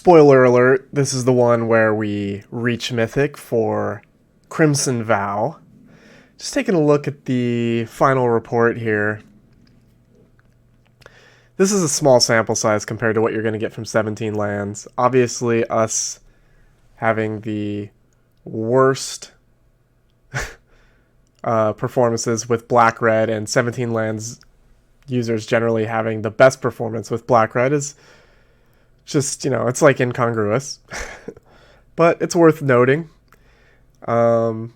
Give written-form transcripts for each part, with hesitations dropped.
Spoiler alert, this is the one where we reach Mythic for Crimson Vow. Just taking a look at the final report here. This is a small sample size compared to what you're going to get from 17 lands. Obviously, us having the worst performances with black-red, and 17 lands users generally having the best performance with black-red is just, it's like incongruous. But it's worth noting. I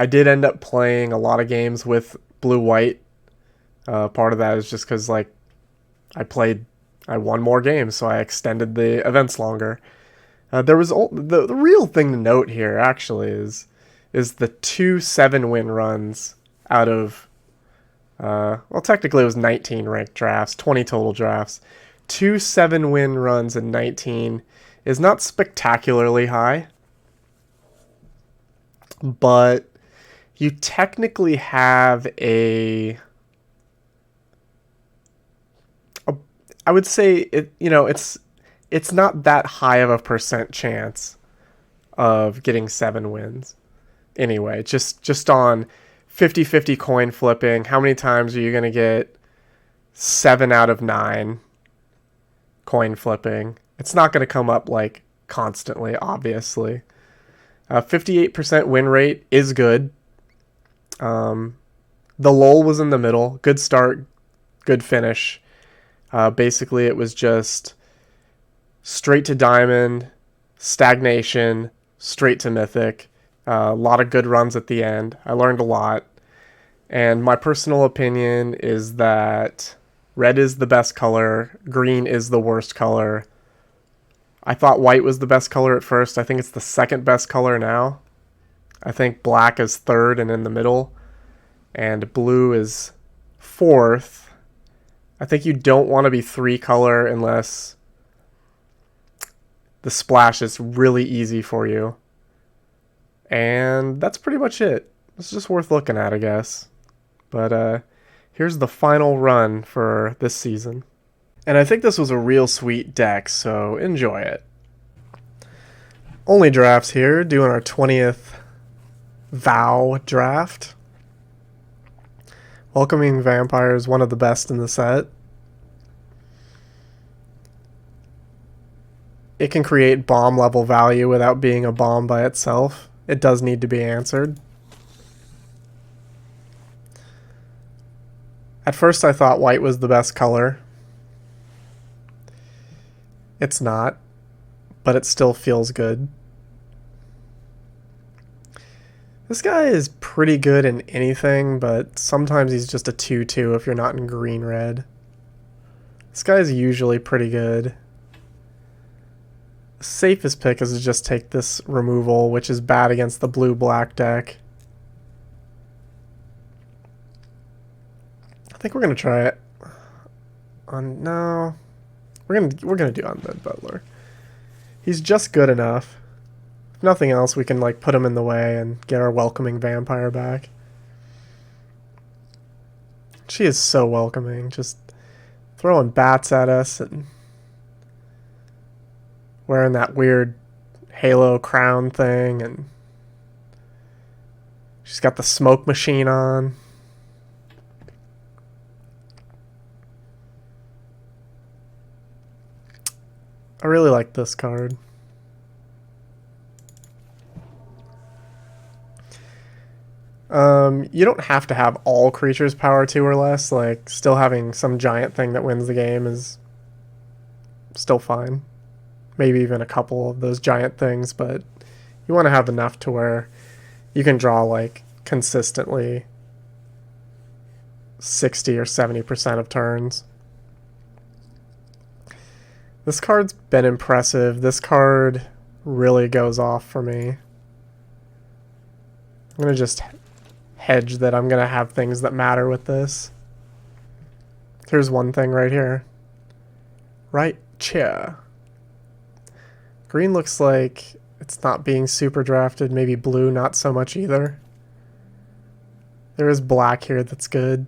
did end up playing a lot of games with blue-white. Part of that is just because, I won more games, so I extended the events longer. There was the real thing to note here, actually, is the 2 7-win runs out of, technically it was 19 ranked drafts, 20 total drafts. 2 7-win runs in 19 is not spectacularly high, but you technically have I would say it's not that high of a percent chance of getting 7 wins. Anyway, just on 50-50 coin flipping, how many times are you going to get 7 out of 9 coin flipping? It's not going to come up constantly, obviously. 58% win rate is good. The lull was in the middle. Good start, good finish. Basically, it was just straight to diamond, stagnation, straight to mythic. A lot of good runs at the end. I learned a lot. And my personal opinion is that red is the best color. Green is the worst color. I thought white was the best color at first. I think it's the second best color now. I think black is third and in the middle. And blue is fourth. I think you don't want to be 3 color unless the splash is really easy for you. And that's pretty much it. It's just worth looking at, I guess. But here's the final run for this season. And I think this was a real sweet deck, so enjoy it. OnlyDrafts here, doing our 20th Vow draft. Welcoming Vampire is one of the best in the set. It can create bomb level value without being a bomb by itself. It does need to be answered. At first I thought white was the best color. It's not, but it still feels good. This guy is pretty good in anything, but sometimes he's just a 2-2 if you're not in green-red. This guy is usually pretty good. The safest pick is to just take this removal, which is bad against the blue-black deck. I think we're gonna try it. No, we're gonna do Undead Butler. He's just good enough. If nothing else, we can put him in the way and get our welcoming vampire back. She is so welcoming, just throwing bats at us and wearing that weird halo crown thing, and she's got the smoke machine on. I really like this card. You don't have to have all creatures power 2 or less. Still having some giant thing that wins the game is still fine. Maybe even a couple of those giant things, but you want to have enough to where you can draw consistently 60 or 70% of turns. This card's been impressive. This card really goes off for me. I'm going to just hedge that I'm going to have things that matter with this. Here's one thing right here. Right chair. Green looks like it's not being super drafted. Maybe blue, not so much either. There is black here that's good.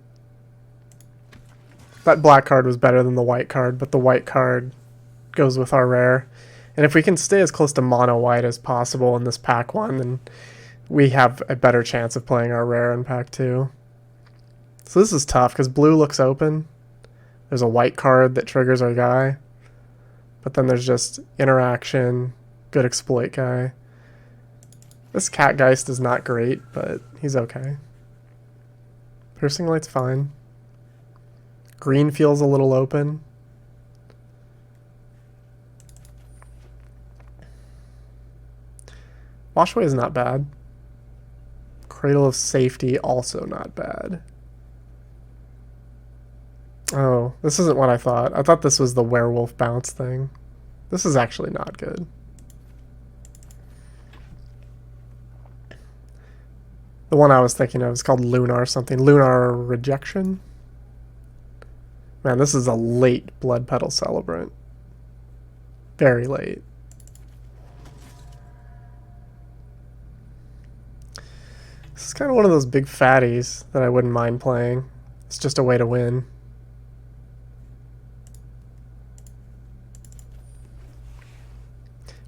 That black card was better than the white card, but the white card goes with our rare. And if we can stay as close to mono white as possible in this pack 1, then we have a better chance of playing our rare in pack 2. So this is tough because blue looks open. There's a white card that triggers our guy. But then there's just interaction, good exploit guy. This Catgeist is not great, but he's okay. Piercing Light's fine. Green feels a little open. Washaway is not bad. Cradle of Safety, also not bad. Oh, this isn't what I thought. I thought this was the werewolf bounce thing. This is actually not good. The one I was thinking of is called Lunar something. Lunar Rejection? Man, this is a late Blood Petal Celebrant. Very late. This is kind of one of those big fatties that I wouldn't mind playing. It's just a way to win.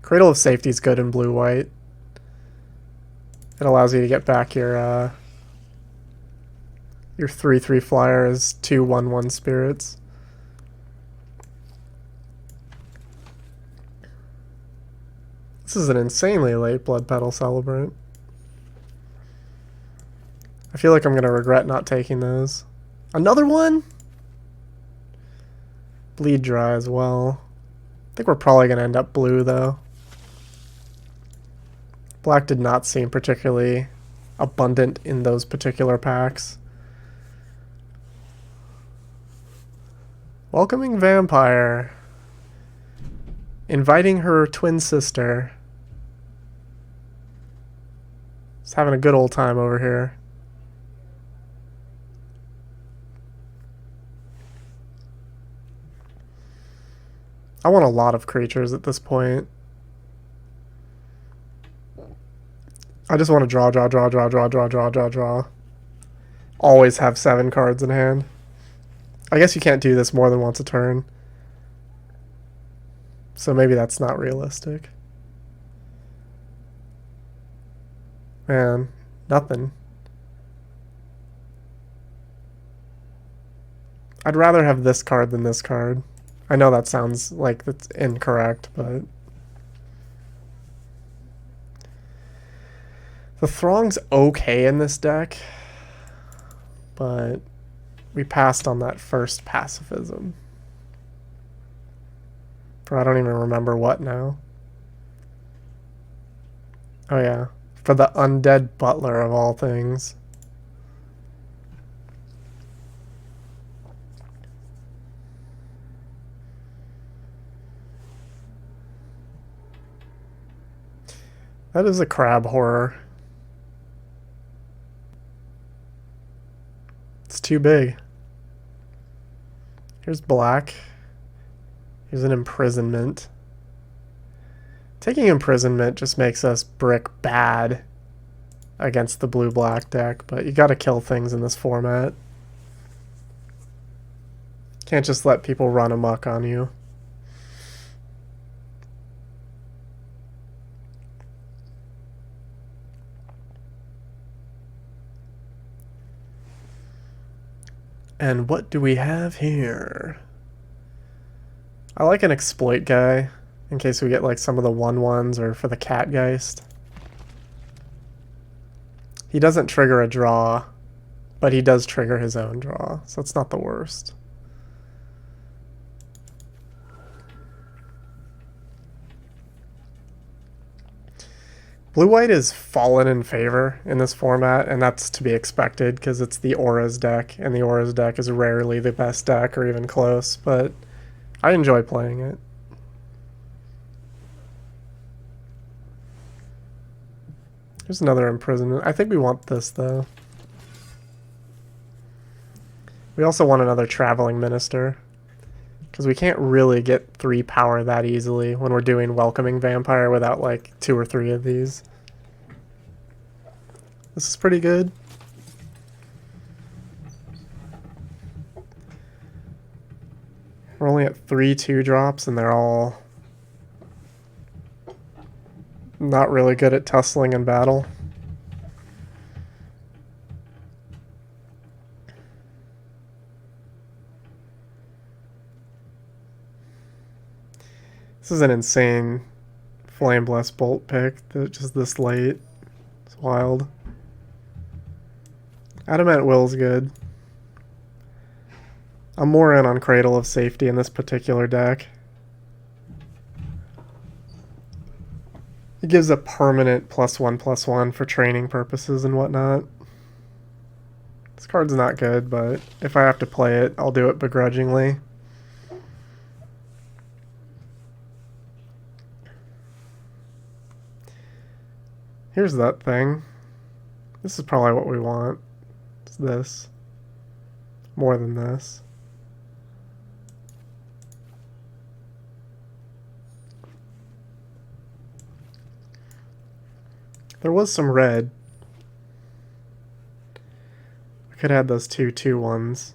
Cradle of Safety is good in blue-white. It allows you to get back your 3/3 flyer as 2/1/1 spirits. This is an insanely late Blood Petal Celebrant. I feel like I'm going to regret not taking those. Another one? Bleed Dry as well. I think we're probably going to end up blue, though. Black did not seem particularly abundant in those particular packs. Welcoming Vampire. Inviting her twin sister. Just having a good old time over here. I want a lot of creatures at this point. I just want to draw. Always have 7 cards in hand. I guess you can't do this more than once a turn. So maybe that's not realistic. Man, nothing. I'd rather have this card than this card. I know that sounds like that's incorrect, but... The Throng's okay in this deck, but we passed on that first pacifism. For I don't even remember what now. Oh yeah, for the Undead Butler of all things. That is a crab horror. It's too big. Here's black. Here's an imprisonment. Taking imprisonment just makes us brick bad against the blue-black deck, but you gotta kill things in this format. Can't just let people run amok on you. And what do we have here? I like an exploit guy, in case we get like some of the 1/1s or for the Catgeist. He doesn't trigger a draw, but he does trigger his own draw, so it's not the worst. Blue-white is fallen in favor in this format, and that's to be expected because it's the Auras deck, and the Auras deck is rarely the best deck or even close, but I enjoy playing it. Here's another imprisonment. I think we want this, though. We also want another Traveling Minister, because we can't really get 3 power that easily when we're doing Welcoming Vampire without like 2 or 3 of these. This is pretty good. We're only at 3 2-drops, and they're all not really good at tussling in battle. This is an insane Flame Blessed Bolt pick, just this late. It's wild. Adamant Will's good. I'm more in on Cradle of Safety in this particular deck. It gives a permanent +1/+1 for training purposes and whatnot. This card's not good, but if I have to play it, I'll do it begrudgingly. Here's that thing. This is probably what we want. It's this. More than this. There was some red. I could add those 2/2/1s.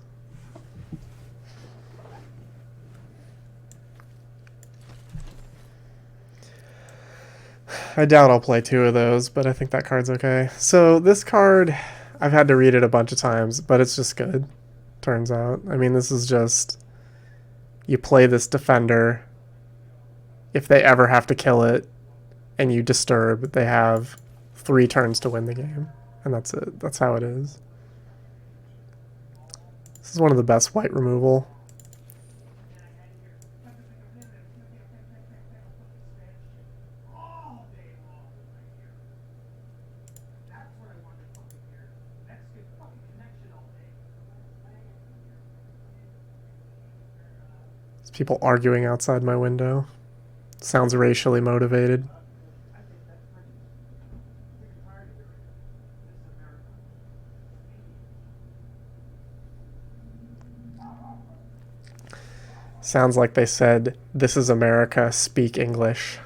I doubt I'll play 2 of those, but I think that card's okay. So this card, I've had to read it a bunch of times, but it's just good, turns out. I mean, this is just, you play this defender. If they ever have to kill it, and you disturb, they have 3 turns to win the game. And that's it. That's how it is. This is one of the best white removal. There's people arguing outside my window. Sounds racially motivated. Sounds like they said, "This is America, speak English."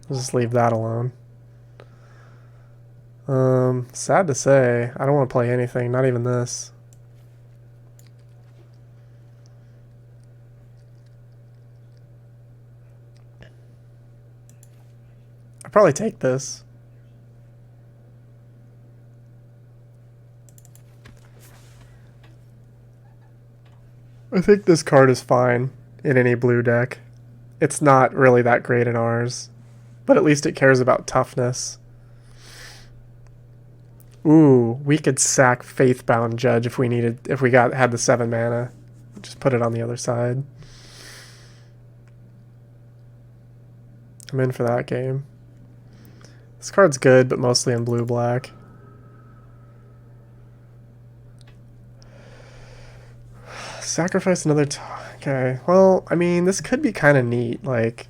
I'll just leave that alone. Sad to say, I don't want to play anything, not even this. I'd probably take this. I think this card is fine in any blue deck. It's not really that great in ours, but at least it cares about toughness. Ooh, we could sack Faithbound Judge if we had the 7 mana. Just put it on the other side. I'm in for that game. This card's good, but mostly in blue-black. Sacrifice another okay, well, I mean, this could be kind of neat. Like,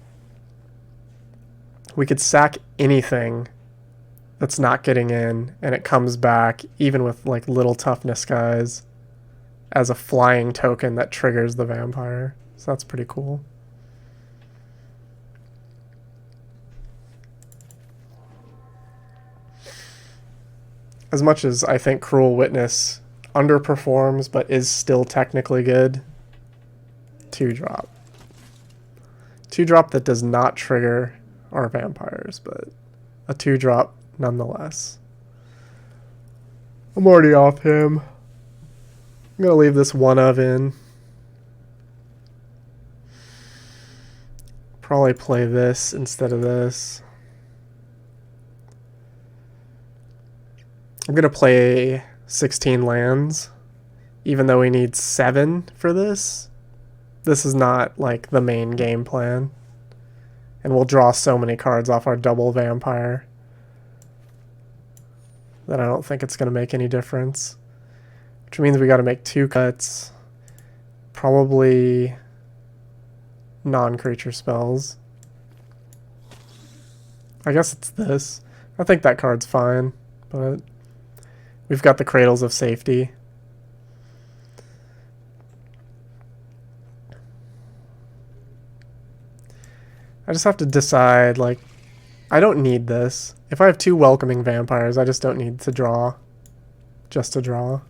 we could sack anything that's not getting in, and it comes back, even with, like, little toughness guys, as a flying token that triggers the vampire. So that's pretty cool. As much as I think Cruel Witness underperforms but is still technically good, 2-drop. 2-drop that does not trigger our vampires, but a 2-drop nonetheless. I'm already off him. I'm gonna leave this 1-of in. Probably play this instead of this. I'm gonna play 16 lands, even though we need 7 for this. This is not, like, the main game plan. And we'll draw so many cards off our double vampire that I don't think it's going to make any difference. Which means we got to make 2 cuts. Probably non-creature spells. I guess it's this. I think that card's fine, but we've got the Cradles of Safety. I just have to decide, like, I don't need this. If I have 2 Welcoming Vampires, I just don't need to draw. Just to draw.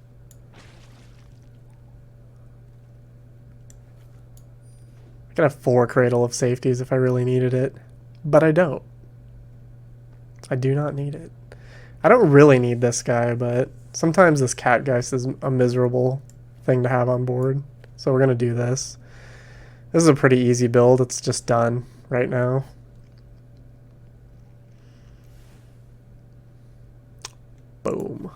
could have 4 Cradle of Safeties if I really needed it, but I don't. I do not need it. I don't really need this guy, but sometimes this Catgeist is a miserable thing to have on board. So we're going to do this. This is a pretty easy build. It's just done right now. Boom.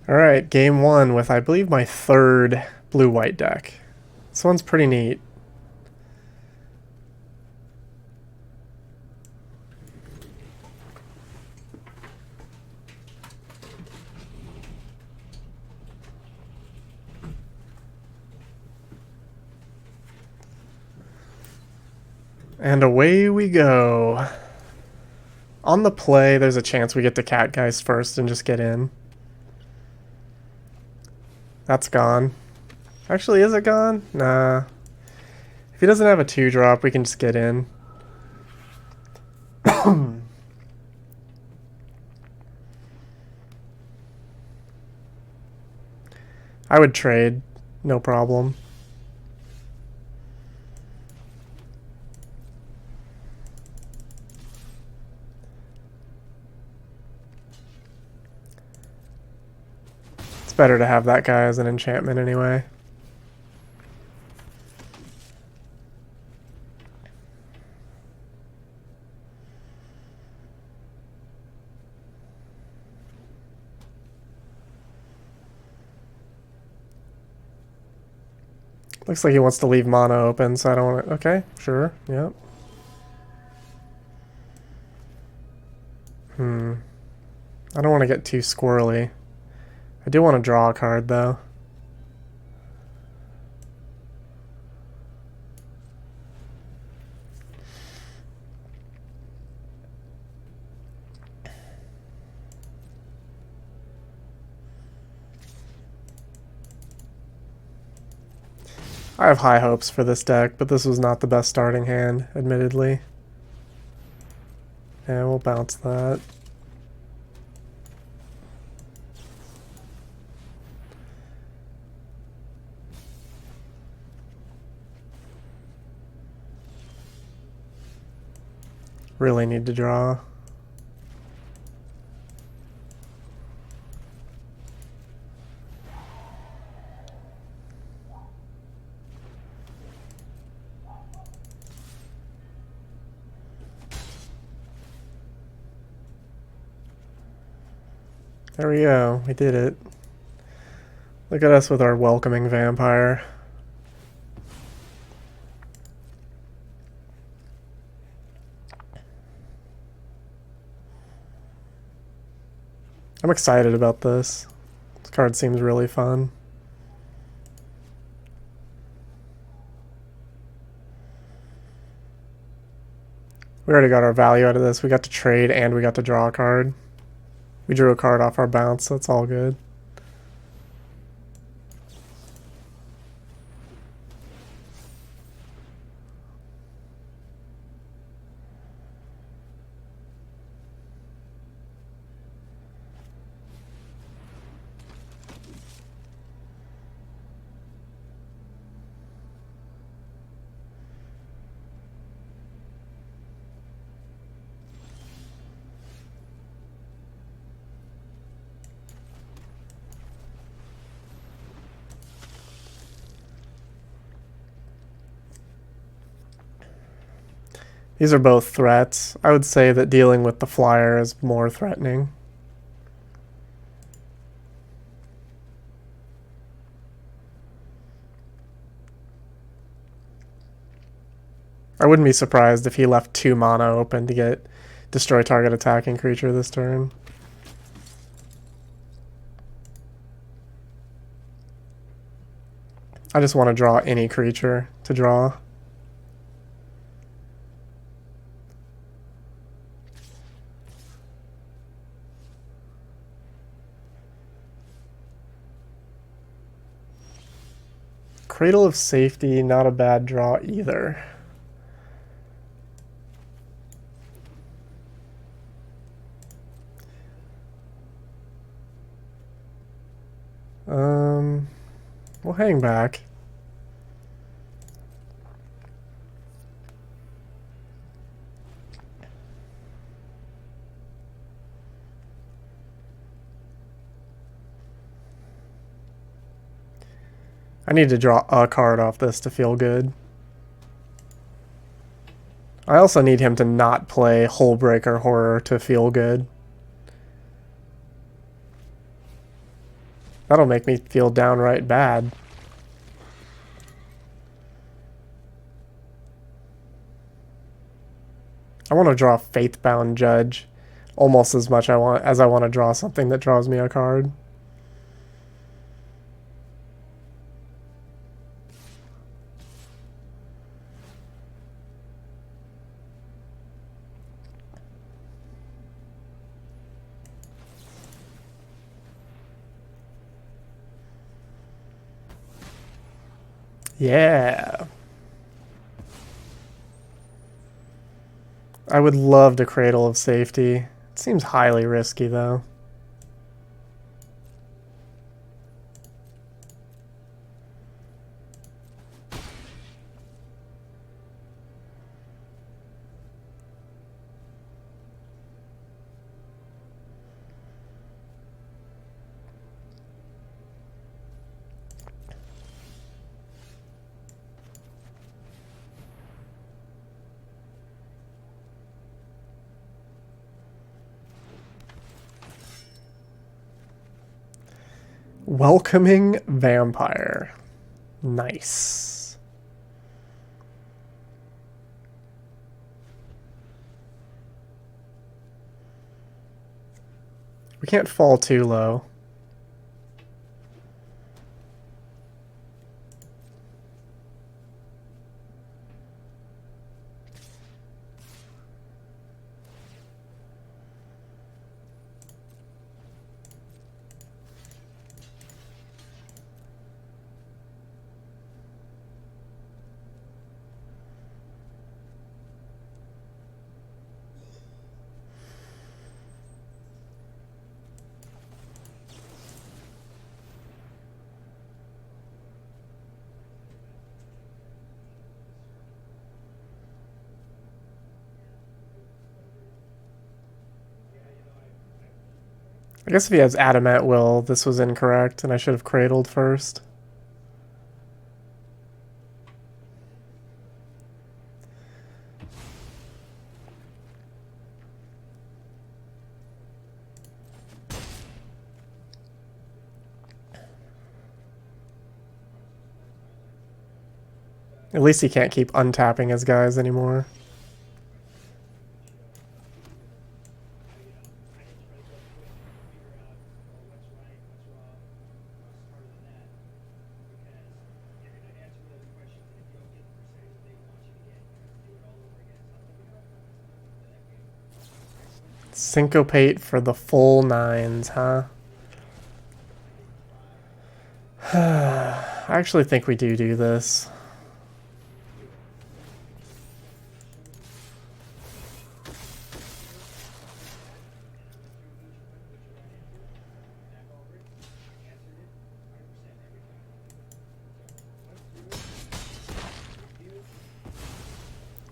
Alright, game 1 with, I believe, my 3rd blue-white deck. This one's pretty neat. And away we go. On the play, there's a chance we get to Catgeist first and just get in. That's gone. Actually, is it gone? Nah. If he doesn't have a 2-drop, we can just get in. I would trade. No problem. It's better to have that guy as an enchantment anyway. Looks like he wants to leave mana open, so I don't want to... Okay, sure, yep. I don't want to get too squirrely. I do want to draw a card, though. I have high hopes for this deck, but this was not the best starting hand, admittedly. Yeah, we'll bounce that. Really need to draw. There we go, we did it. Look at us with our welcoming vampire. I'm excited about this. This card seems really fun. We already got our value out of this. We got to trade and we got to draw a card. We drew a card off our bounce, so it's all good. These are both threats. I would say that dealing with the flyer is more threatening. I wouldn't be surprised if he left 2 mana open to get destroy target attacking creature this turn. I just want to draw any creature to draw. Cradle of Safety, not a bad draw either. We'll hang back. I need to draw a card off this to feel good. I also need him to not play Hullbreaker Horror to feel good. That'll make me feel downright bad. I want to draw Faithbound Judge almost as much as I want to draw something that draws me a card. Yeah. I would love to Cradle of Safety. It seems highly risky, though. Welcoming Vampire. Nice. We can't fall too low. I guess if he has Adamant Will, this was incorrect, and I should have cradled first. At least he can't keep untapping his guys anymore. Syncopate for the full 9s, huh? I actually think we do this.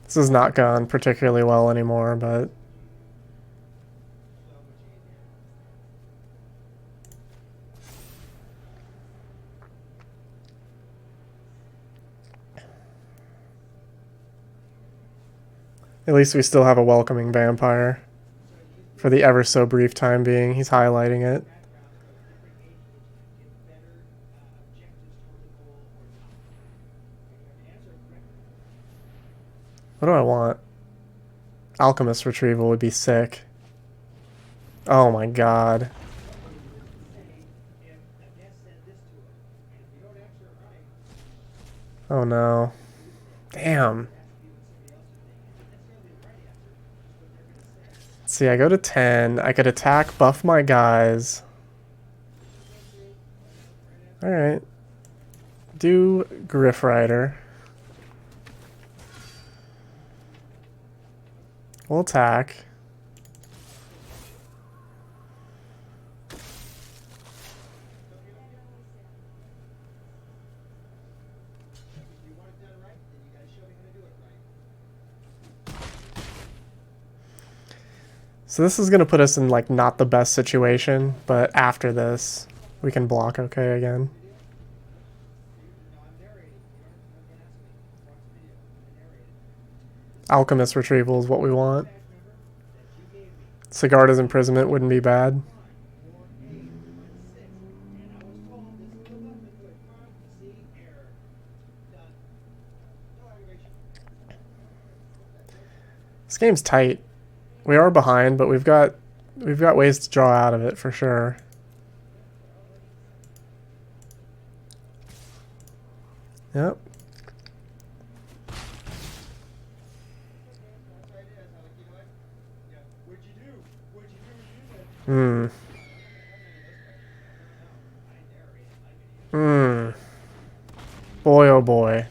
This has not gone particularly well anymore, but... At least we still have a welcoming vampire. For the ever so brief time being, he's highlighting it. What do I want? Alchemist Retrieval would be sick. Oh my god. Oh no. Damn. Let's see, I go to 10. I could attack, buff my guys. Alright. Do Griff Rider. We'll attack. So this is going to put us in like not the best situation, but after this, we can block okay again. Alchemist retrieval is what we want. Sigarda's imprisonment wouldn't be bad. This game's tight. We are behind, but we've got ways to draw out of it for sure. Yep. Hmm. Hmm. Boy, oh boy.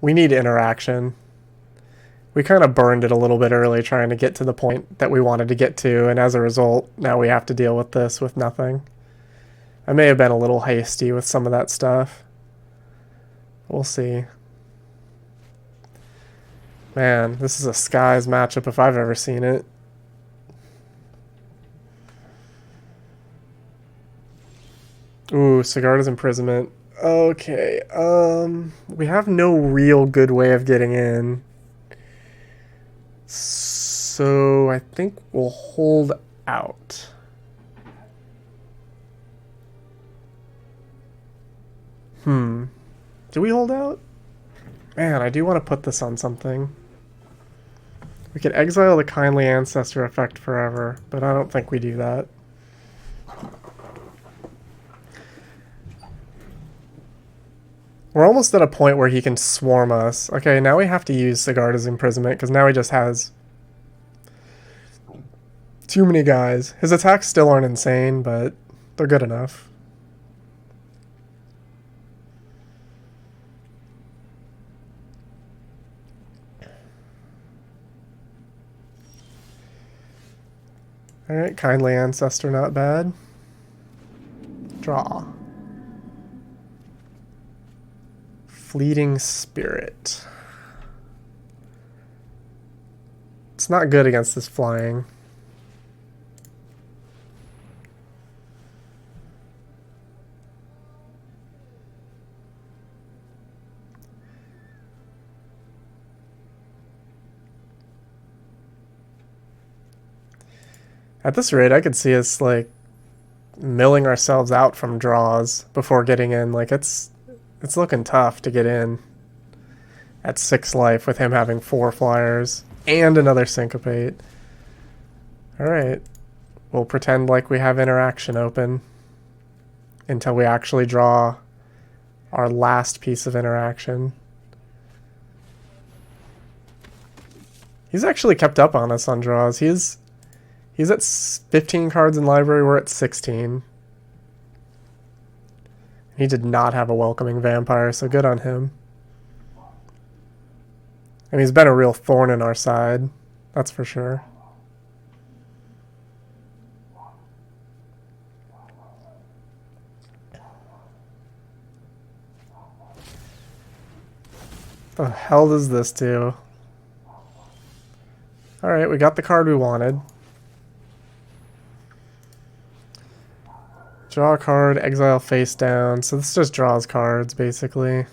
We need interaction. We kind of burned it a little bit early trying to get to the point that we wanted to get to, and as a result, now we have to deal with this with nothing. I may have been a little hasty with some of that stuff. We'll see. Man, this is a Skies matchup if I've ever seen it. Ooh, Sigarda's imprisonment. Okay, we have no real good way of getting in. So I think we'll hold out. Do we hold out? Man, I do want to put this on something. We could exile the Kindly Ancestor effect forever, but I don't think we do that. We're almost at a point where he can swarm us. Okay, now we have to use Sigarda's imprisonment, because now he just has too many guys. His attacks still aren't insane, but they're good enough. Alright, Kindly Ancestor, not bad. Draw. Fleeting Spirit. It's not good against this flying. At this rate, I could see us, like, milling ourselves out from draws before getting in. Like, it's looking tough to get in at 6 life with him having 4 flyers and another Syncopate. Alright. We'll pretend like we have interaction open until we actually draw our last piece of interaction. He's actually kept up on us on draws. He's at 15 cards in library, we're at 16. He did not have a Welcoming Vampire, so good on him. And he's been a real thorn in our side, that's for sure. The hell does this do? Alright, we got the card we wanted. Draw a card, exile face down. So this just draws cards, basically.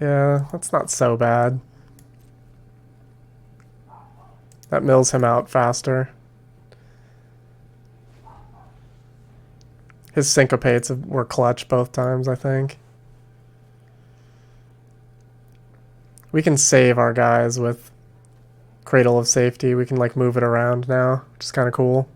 Yeah, that's not so bad. That mills him out faster. His Syncopates were clutch both times, I think. We can save our guys with Cradle of Safety. We can, like, move it around now, which is kind of cool.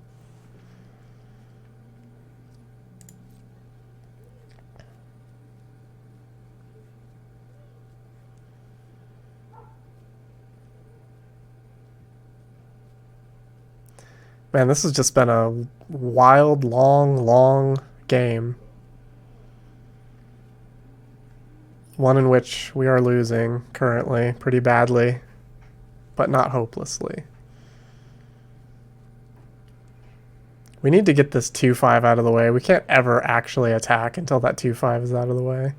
Man, this has just been a wild, long game. One in which we are losing currently pretty badly. but not hopelessly. We need to get this 2/5 out of the way. We can't ever actually attack until that 2/5 is out of the way.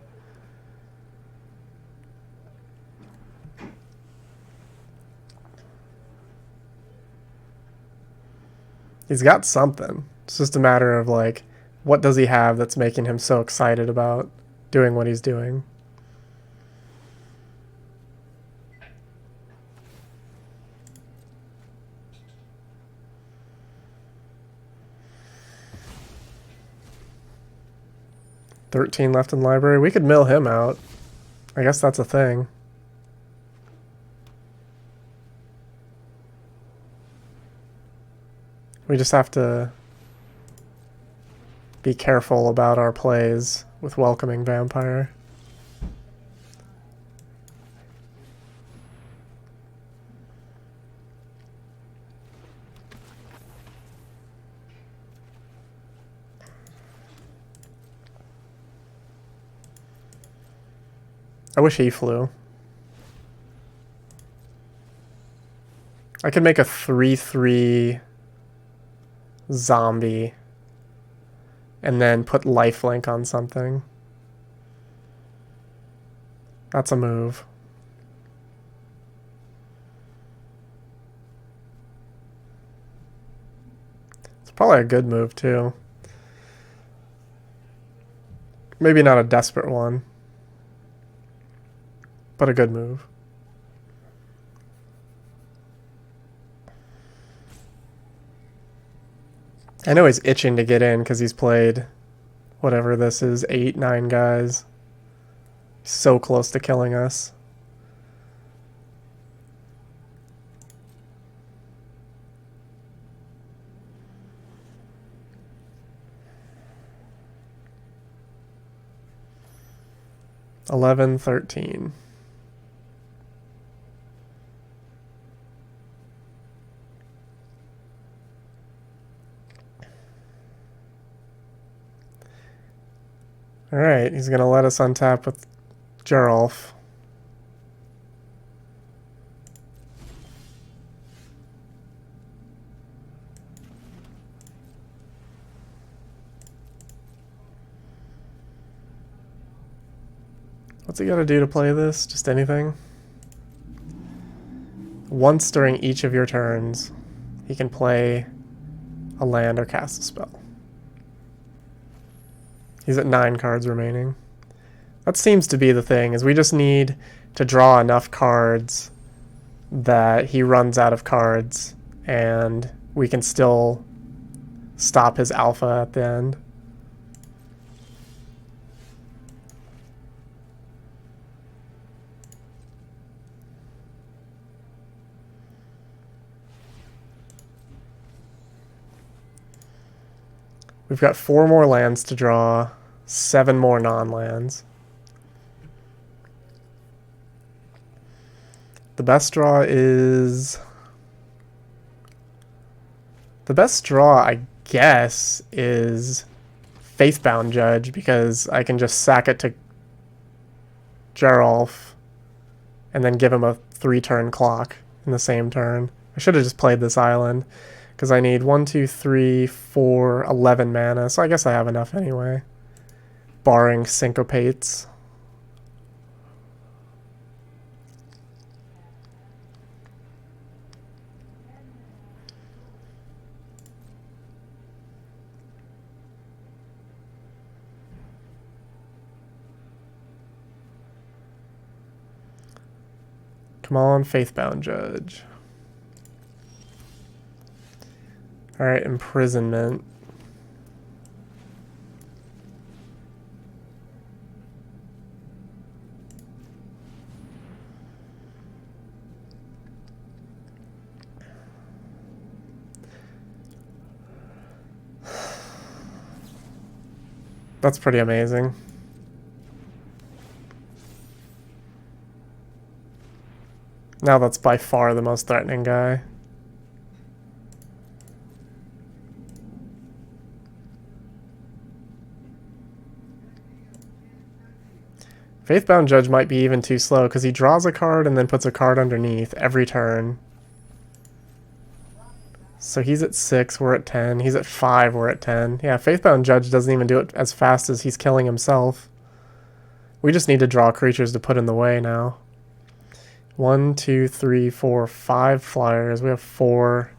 He's got something. It's just a matter of, like, what does he have that's making him so excited about doing what he's doing? $13 left in library. We could mill him out. I guess that's a thing. We just have to be careful about our plays with Welcoming Vampire. I wish he flew. I could make a 3/3 zombie and then put lifelink on something. That's a move. It's probably a good move too. Maybe not a desperate one, but a good move. I know he's itching to get in because he's played whatever this is, 8, 9 guys. He's so close to killing us. $11, $13. Alright, he's going to let us untap with Geralf. What's he got to do to play this? Just anything? Once during each of your turns, he can play a land or cast a spell. He's at 9 cards remaining. That seems to be the thing, is we just need to draw enough cards that he runs out of cards and we can still stop his alpha at the end. We've got 4 more lands to draw, 7 more non-lands. The best draw is... The best draw, I guess, is Faithbound Judge, because I can just sack it to Geralf and then give him a 3-turn clock in the same turn. I should have just played this island, because I need 1, 2, 3, 4, 11 mana, so I guess I have enough anyway. Barring syncopates. Come on, Faithbound Judge. Alright, Imprisonment. That's pretty amazing. Now that's by far the most threatening guy. Faithbound Judge might be even too slow because he draws a card and then puts a card underneath every turn. So he's at 6, we're at 10. He's at 5, we're at 10. Yeah, Faithbound Judge doesn't even do it as fast as he's killing himself. We just need to draw creatures to put in the way now. 1, 2, 3, 4, 5 flyers. We have 4.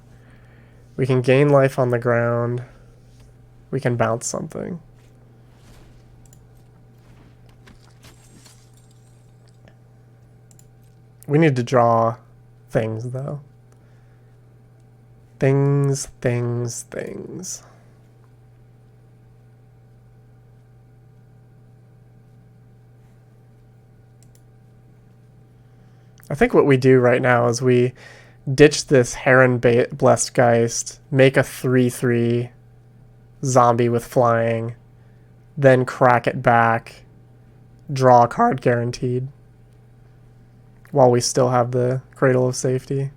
We can gain life on the ground. We can bounce something. We need to draw things, though. Things. I think what we do right now is we ditch this Heron Blessed Geist, make a 3/3 zombie with flying, then crack it back, draw a card guaranteed, while we still have the Cradle of Safety.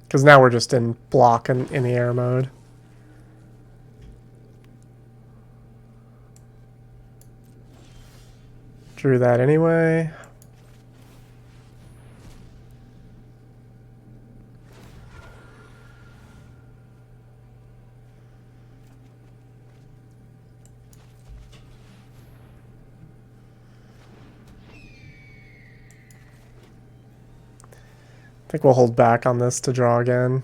Because now we're just in block and in the air mode. Drew that anyway. I think we'll hold back on this to draw again.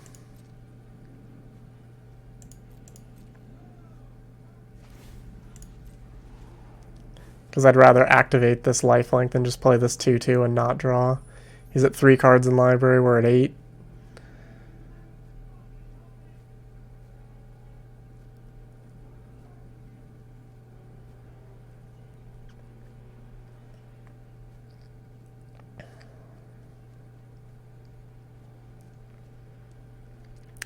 Because I'd rather activate this lifelink than just play this 2/2 and not draw. He's at 3 cards in library, we're at 8.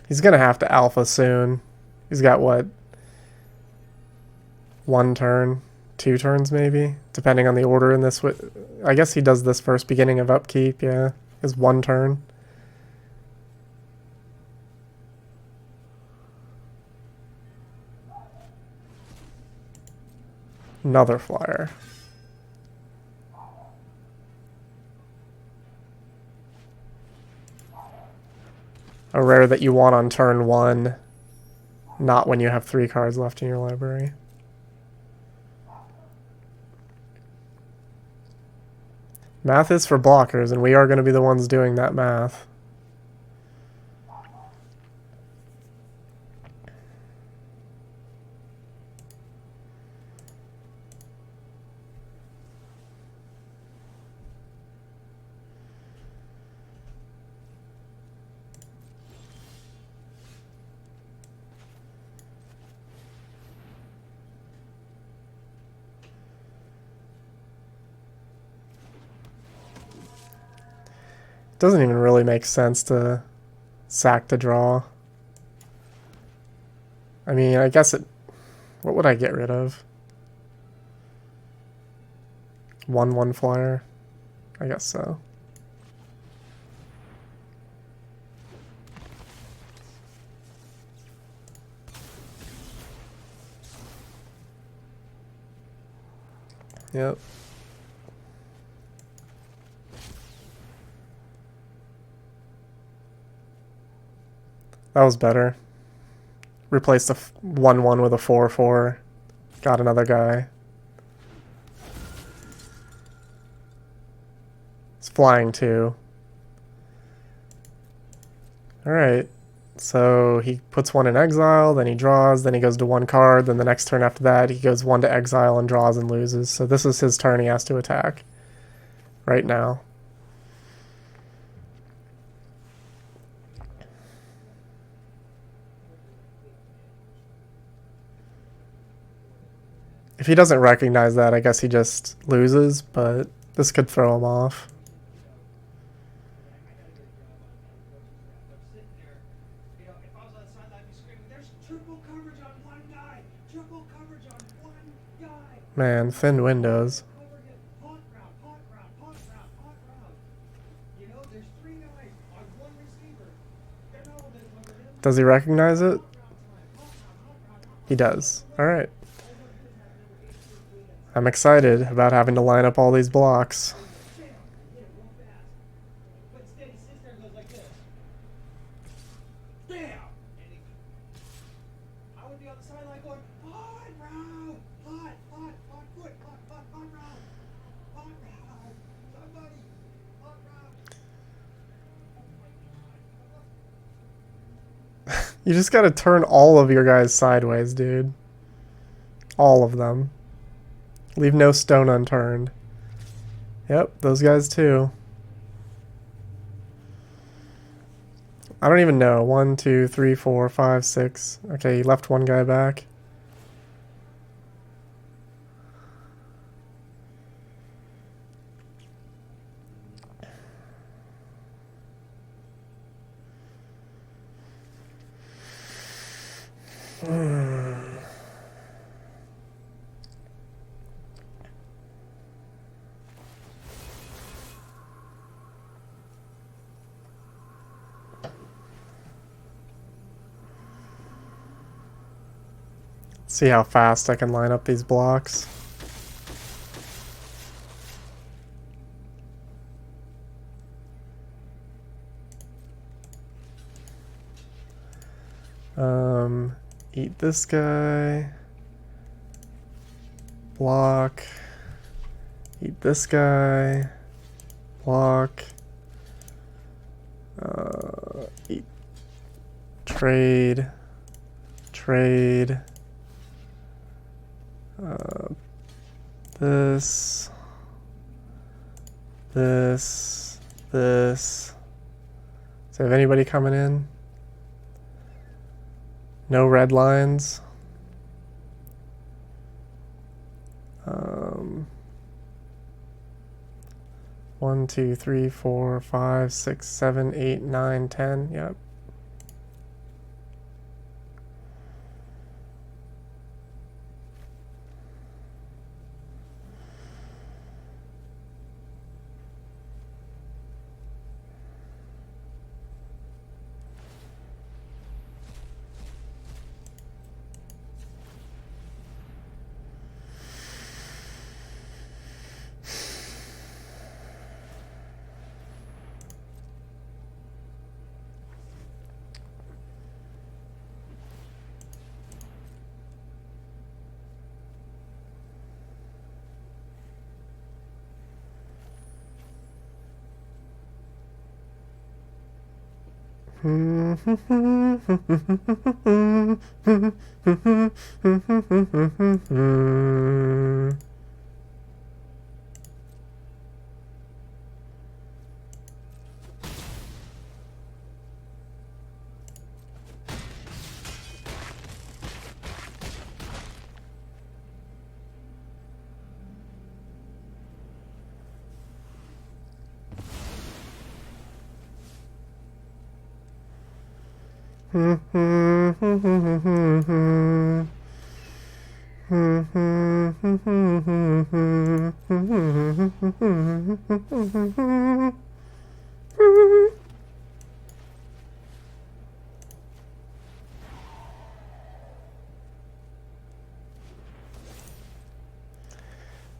He's going to have to alpha soon. He's got, what, 1 turn? 2 turns, maybe? Depending on the order in this. I guess he does this first, beginning of upkeep, yeah. Is 1 turn. Another flyer. A rare that you want on turn 1, not when you have 3 cards left in your library. Math is for blockers, and we are going to be the ones doing that math. Doesn't even really make sense to sack to draw. I mean, I guess it... What would I get rid of? 1/1 flyer? I guess so. Yep. That was better. Replaced a 1/1 with a 4/4. Got another guy. It's flying too. Alright. So he puts 1 in exile, then he draws, then he goes to 1 card, then the next turn after that he goes 1 to exile and draws and loses. So this is his turn he has to attack. Right now. If he doesn't recognize that, I guess he just loses, but this could throw him off. Man, thin windows. Does he recognize it? He does. Alright. I'm excited about having to line up all these blocks. You just gotta turn all of your guys sideways, dude. All of them. Leave no stone unturned. Yep, those guys too. I don't even know. 1, 2, 3, 4, 5, 6. Okay, he left one guy back. See how fast I can line up these blocks. Eat this guy. Block. Eat this guy. Block. Eat. Trade. Trade. This. This. This. So have anybody coming in? No red lines. 1, 2, 3, 4, 5, 6, 7, 8, 9, 10. Yep.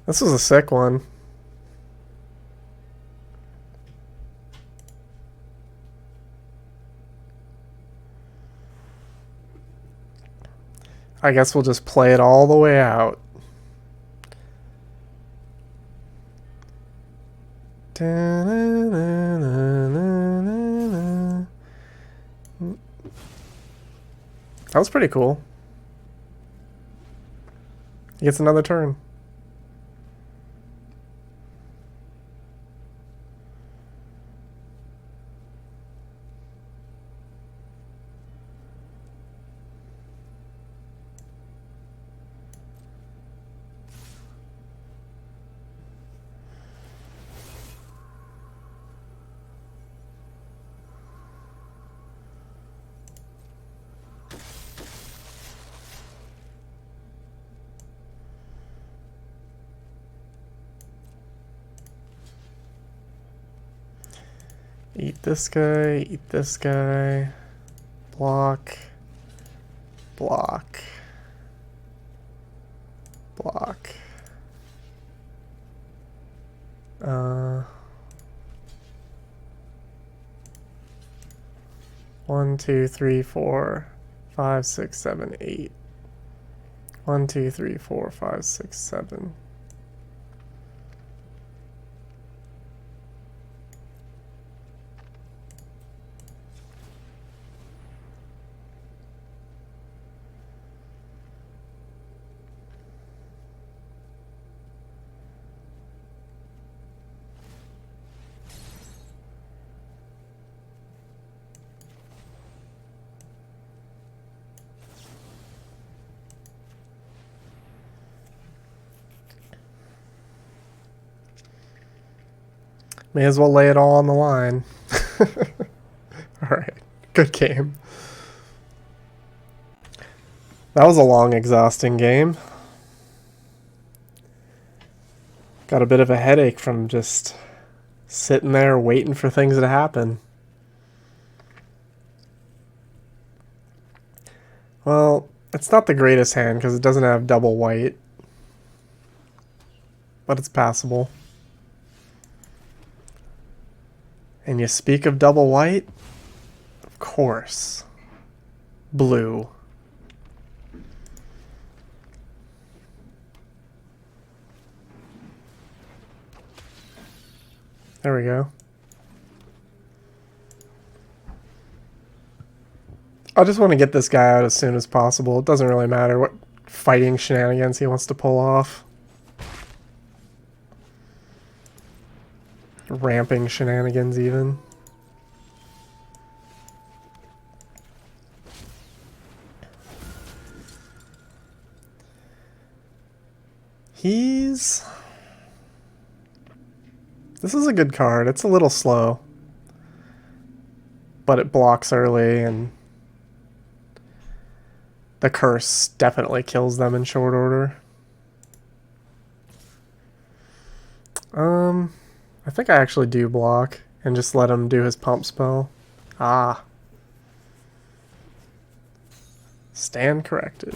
This was a sick one. I guess we'll just play it all the way out. That was pretty cool. He gets another turn. Eat this guy, Block. Block. Block. 1, 2, 3, 4, 5, 6, 7, 8. 1, 2, 3, 4, 5, 6, 7. May as well lay it all on the line. Alright, good game. That was a long, exhausting game. Got a bit of a headache from just sitting there waiting for things to happen. Well, it's not the greatest hand because it doesn't have double white. But it's passable. And you speak of double white? Of course. Blue. There we go. I just want to get this guy out as soon as possible. It doesn't really matter what fighting shenanigans he wants to pull off. Ramping shenanigans, even. This is a good card. It's a little slow. But it blocks early, and the curse definitely kills them in short order. I think I actually do block and just let him do his pump spell. Ah. Stand corrected.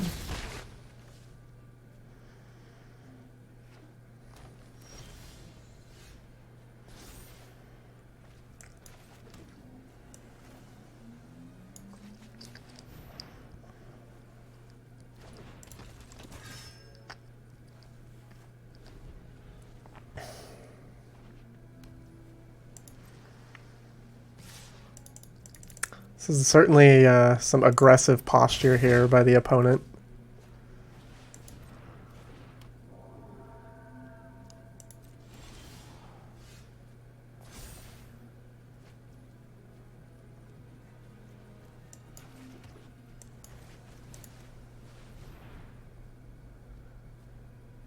This is certainly some aggressive posture here by the opponent.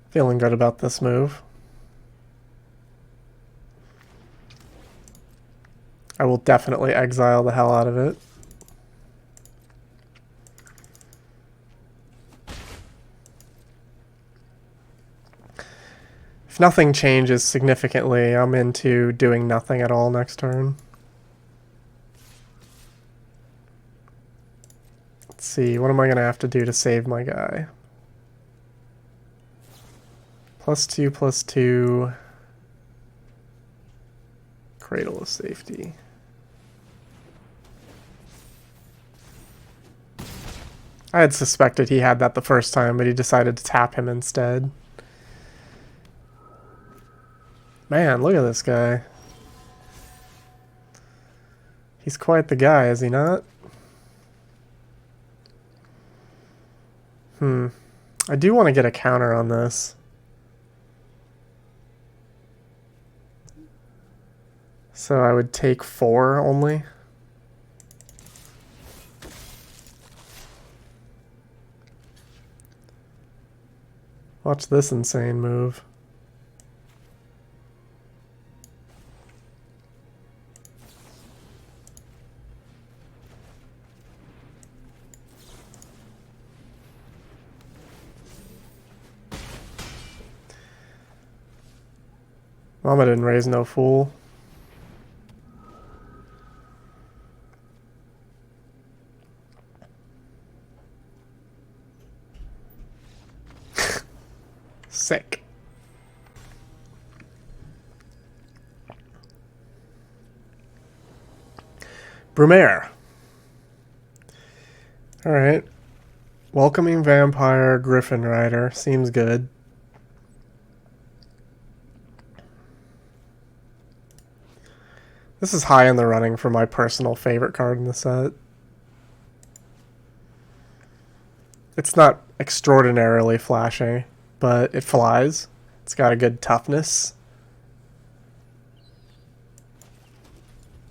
Feeling good about this move. I will definitely exile the hell out of it. If nothing changes significantly, I'm into doing nothing at all next turn. Let's see, what am I going to have to do to save my guy? +2/+2. Cradle of Safety. I had suspected he had that the first time, but he decided to tap him instead. Man, look at this guy. He's quite the guy, is he not? I do want to get a counter on this. So I would take 4 only. Watch this insane move. Mama didn't raise no fool. Sick. Brumaire. Alright. Welcoming Vampire, Griffin Rider. Seems good. This is high in the running for my personal favorite card in the set. It's not extraordinarily flashy, but it flies. It's got a good toughness.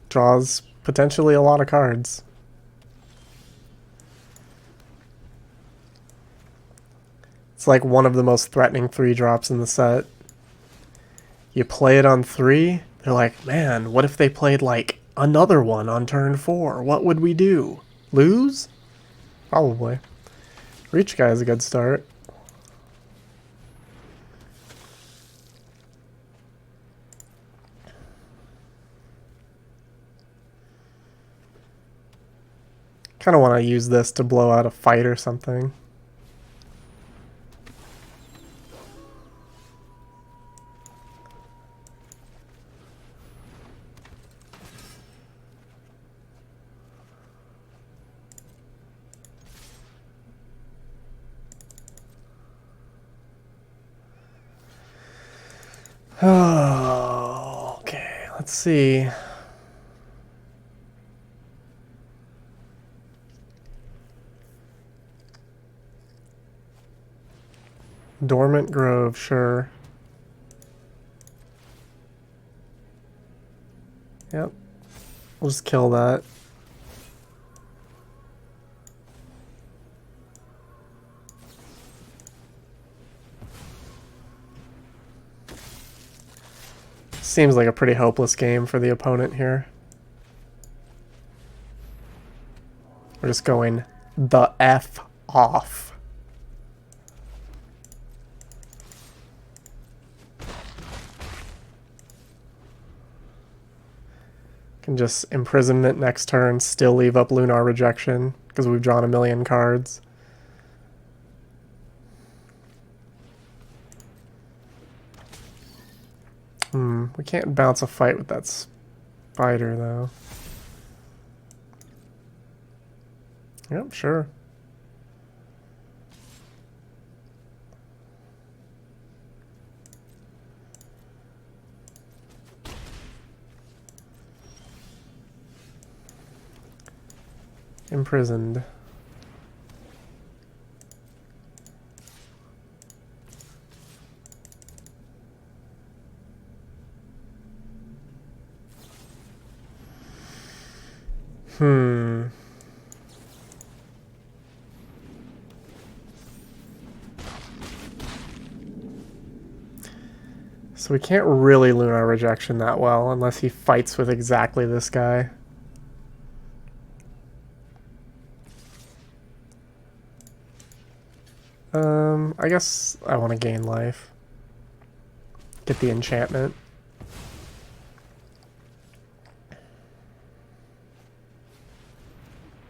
Draws potentially a lot of cards. It's like one of the most threatening 3-drops in the set. You play it on 3, they're like, man, what if they played like another one on turn 4? What would we do? Lose? Probably. Reach Guy is a good start. Kind of want to use this to blow out a fight or something. Oh, okay, let's see. Dormant Grove, sure. Yep. We'll just kill that. Seems like a pretty hopeless game for the opponent here. We're just going the F off. Can just imprisonment next turn, still leave up Lunar Rejection, because we've drawn a million cards. We can't bounce a fight with that spider, though. Yep, sure. Imprisoned. So we can't really Lunar Rejection that well unless he fights with exactly this guy. I guess I want to gain life. Get the enchantment.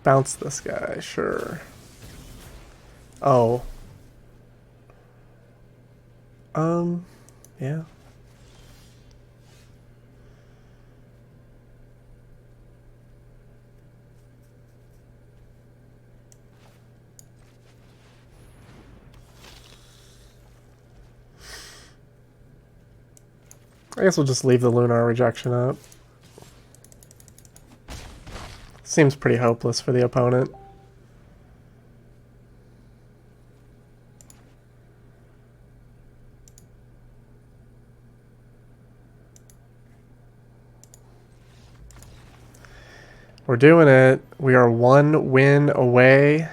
Bounce this guy, sure. Oh. Yeah. I guess we'll just leave the Lunar Rejection up. Seems pretty hopeless for the opponent. We're doing it. We are 1 win away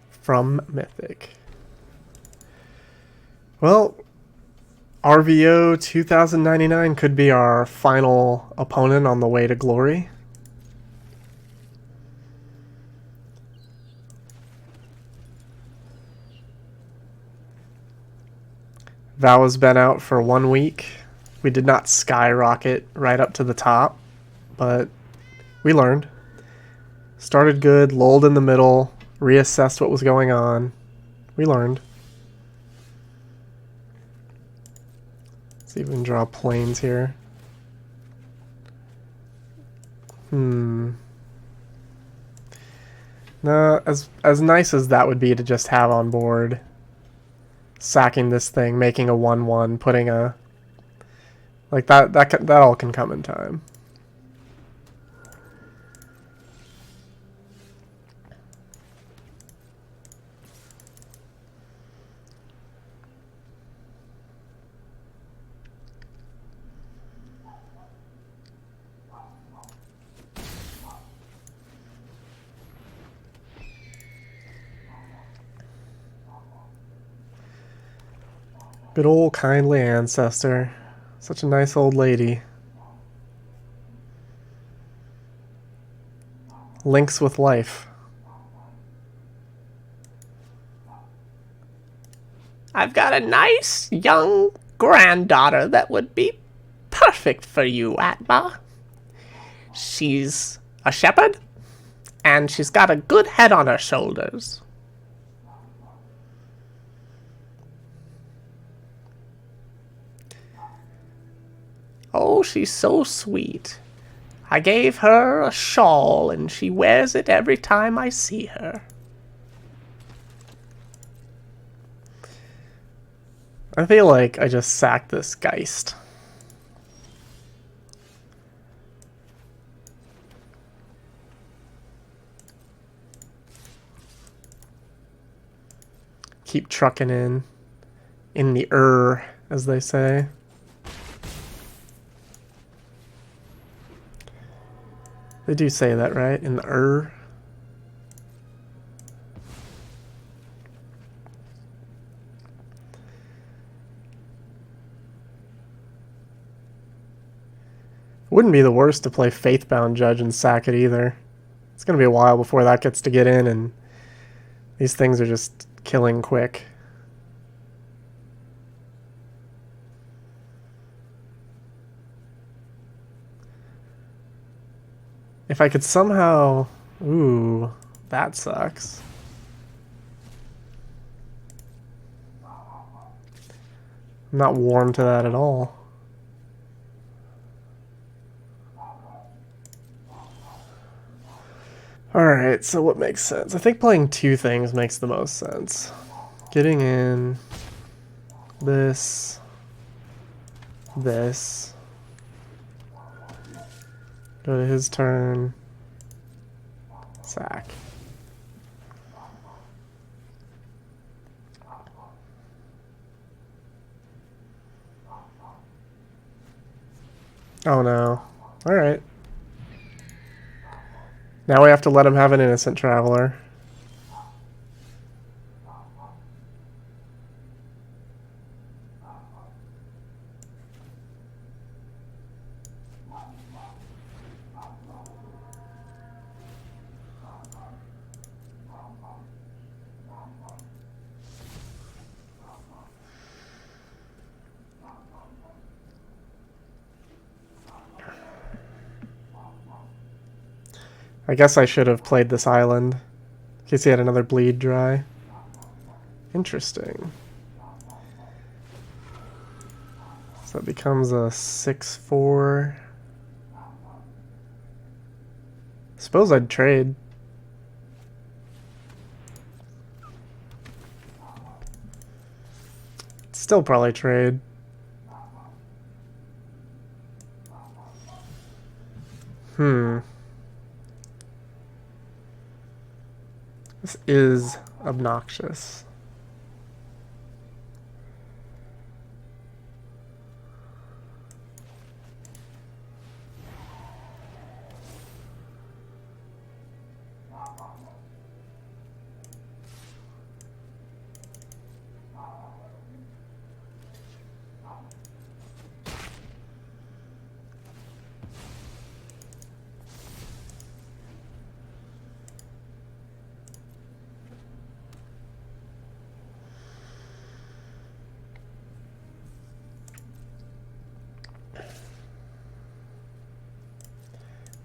from Mythic. Well, RVO 2099 could be our final opponent on the way to glory. Vow has been out for 1 week. We did not skyrocket right up to the top, but we learned. Started good, lulled in the middle, reassessed what was going on. We learned. Let's even draw planes here. No, as nice as that would be to just have on board, sacking this thing, making a 1/1, putting a like that all can come in time. Good old kindly ancestor. Such a nice old lady. Links with life. I've got a nice young granddaughter that would be perfect for you, Atma. She's a shepherd, and she's got a good head on her shoulders. Oh, she's so sweet. I gave her a shawl, and she wears it every time I see her. I feel like I just sacked this Geist. Keep trucking in the as they say. They do say that, right? In the Wouldn't be the worst to play Faithbound Judge and sack it either. It's going to be a while before that gets to get in, and these things are just killing quick. If I could somehow... Ooh, that sucks. I'm not warm to that at all. Alright, so what makes sense? I think playing two things makes the most sense. Getting in this, this. Go to his turn. Sack. Oh no. Alright. Now we have to let him have an innocent traveler. I guess I should have played this island in case he had another bleed dry. Interesting. So that becomes a 6/4. Suppose I'd trade. Still probably trade. This is obnoxious.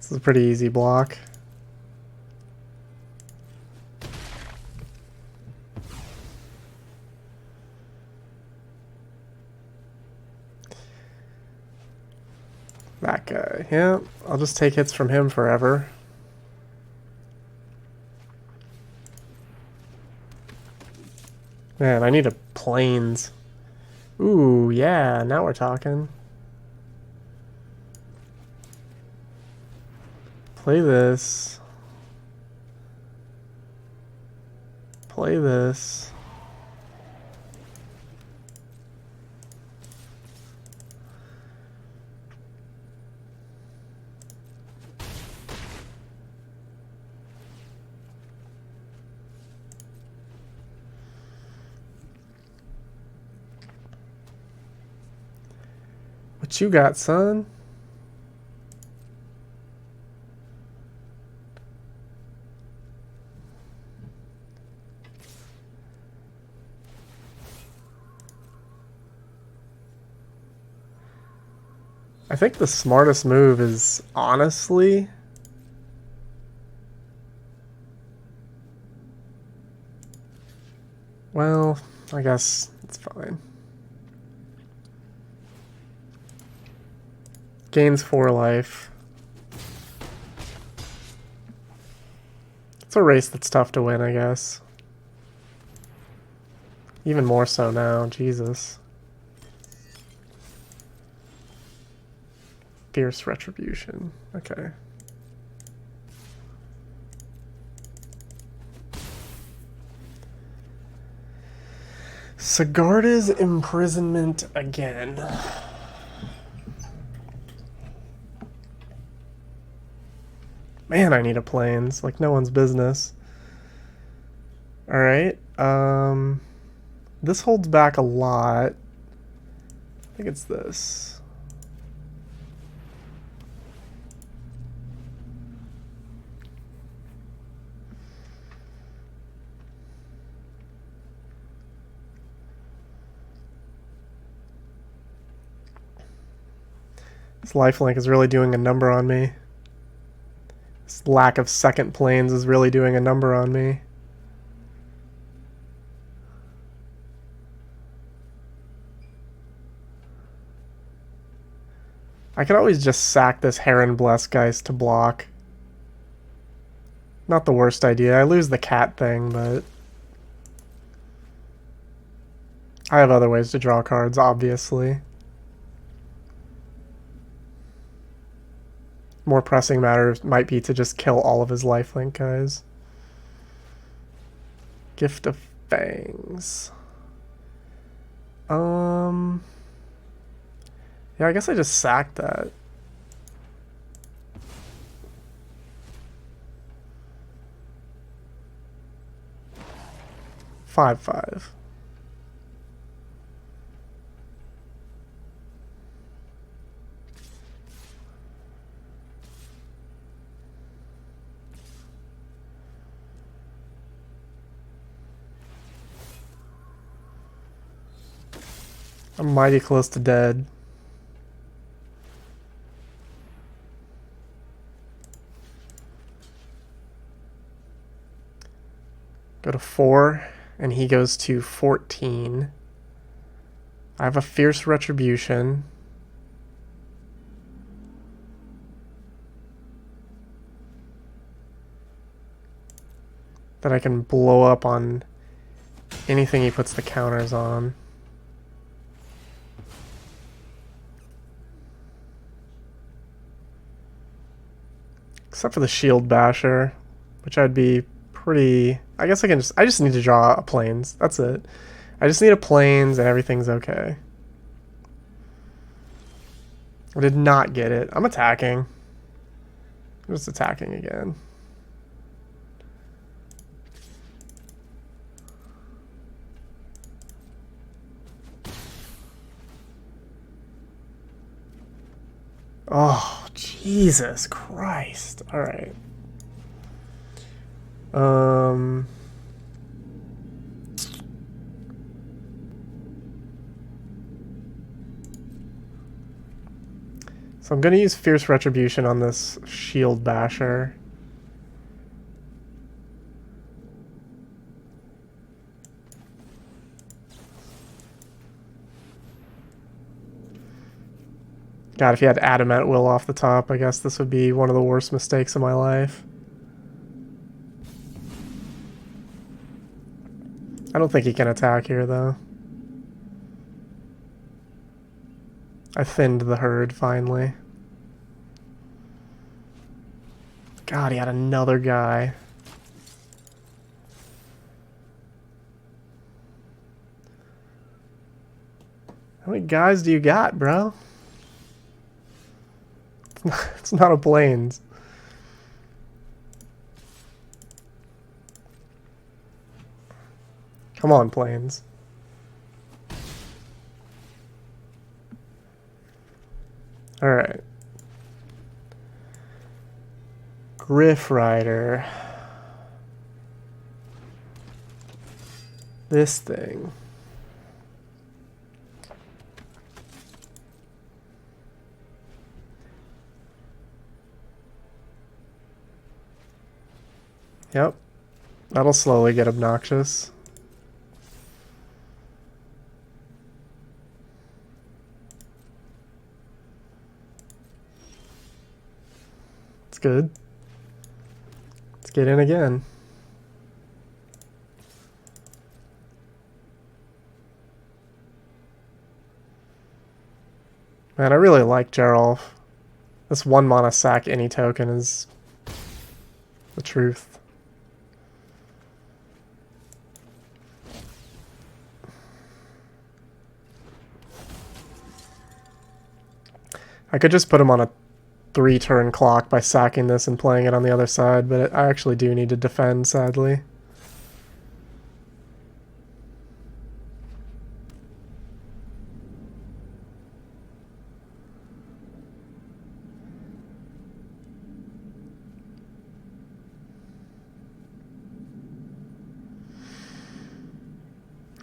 This is a pretty easy block. That guy. Yeah, I'll just take hits from him forever. Man, I need a plains. Ooh, yeah, now we're talking. Play this. Play this. What you got, son? I think the smartest move is honestly... Well, I guess it's fine. Gains 4 life. It's a race that's tough to win, I guess. Even more so now, Jesus. Fierce Retribution. Okay. Sigarda's imprisonment again. Man, I need a plains. Like no one's business. Alright. This holds back a lot. I think it's this. This lifelink is really doing a number on me. This lack of second planes is really doing a number on me. I could always just sack this Heron Bless Geist to block. Not the worst idea. I lose the cat thing, but... I have other ways to draw cards, obviously. More pressing matters might be to just kill all of his lifelink guys. Gift of Fangs. Yeah, I guess I just sacked that. Five. I'm mighty close to dead. Go to 4, and he goes to 14. I have a Fierce Retribution. That I can blow up on anything he puts the counters on. Except for the Shield Basher, which I'd be pretty... I guess I just need to draw a plains. That's it. I just need a plains and everything's okay. I did not get it. I'm attacking. I'm just attacking again. Oh, Jesus Christ. Alright. So I'm going to use Fierce Retribution on this Shield Basher. God, if you had Adamant Will off the top, I guess this would be one of the worst mistakes of my life. I don't think he can attack here, though. I thinned the herd, finally. God, he had another guy. How many guys do you got, bro? It's not a Plains. Come on, Plains. Alright. Griff Rider. This thing. Yep. That'll slowly get obnoxious. It's good. Let's get in again. Man, I really like Geralf. This 1-mana sack any token is the truth. I could just put him on a 3-turn clock by sacking this and playing it on the other side, but I actually do need to defend, sadly.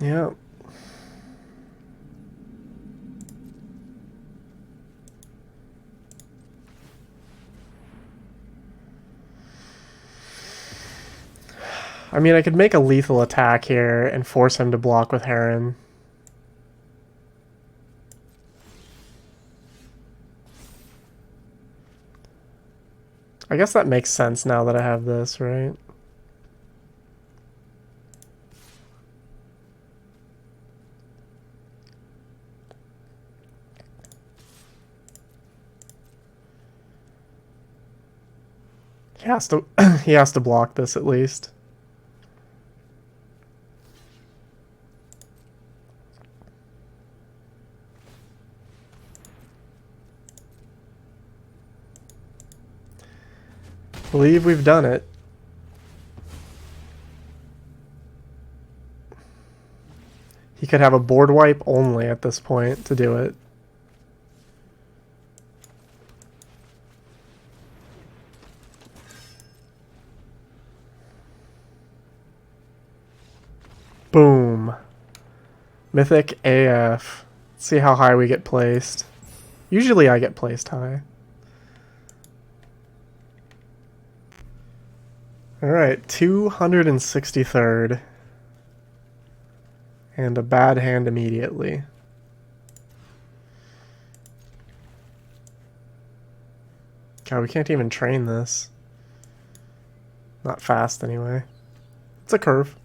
Yeah. I mean, I could make a lethal attack here and force him to block with Heron. I guess that makes sense now that I have this, right? He has to block this at least. Believe we've done it. He could have a board wipe only at this point to do it. Boom. Mythic AF. Let's see how high we get placed. Usually I get placed high. Alright, 263rd. And a bad hand immediately. God, we can't even train this. Not fast, anyway. It's a curve.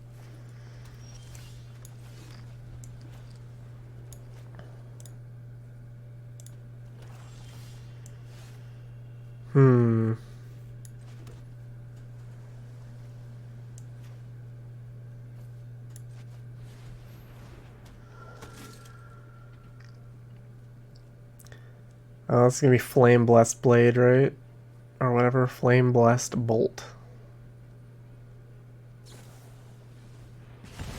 Oh, it's gonna be Flame Blessed Blade, right? Or whatever, Flame Blessed Bolt.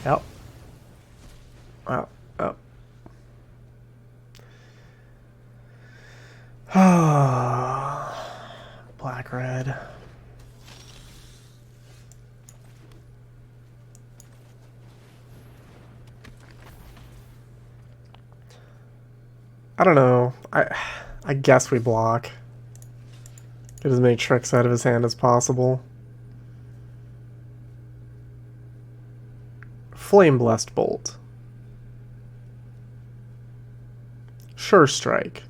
Yep. Wow. Oh. Black red. I don't know. I guess we block. Get as many tricks out of his hand as possible. Flame Blessed Bolt. Sure Strike.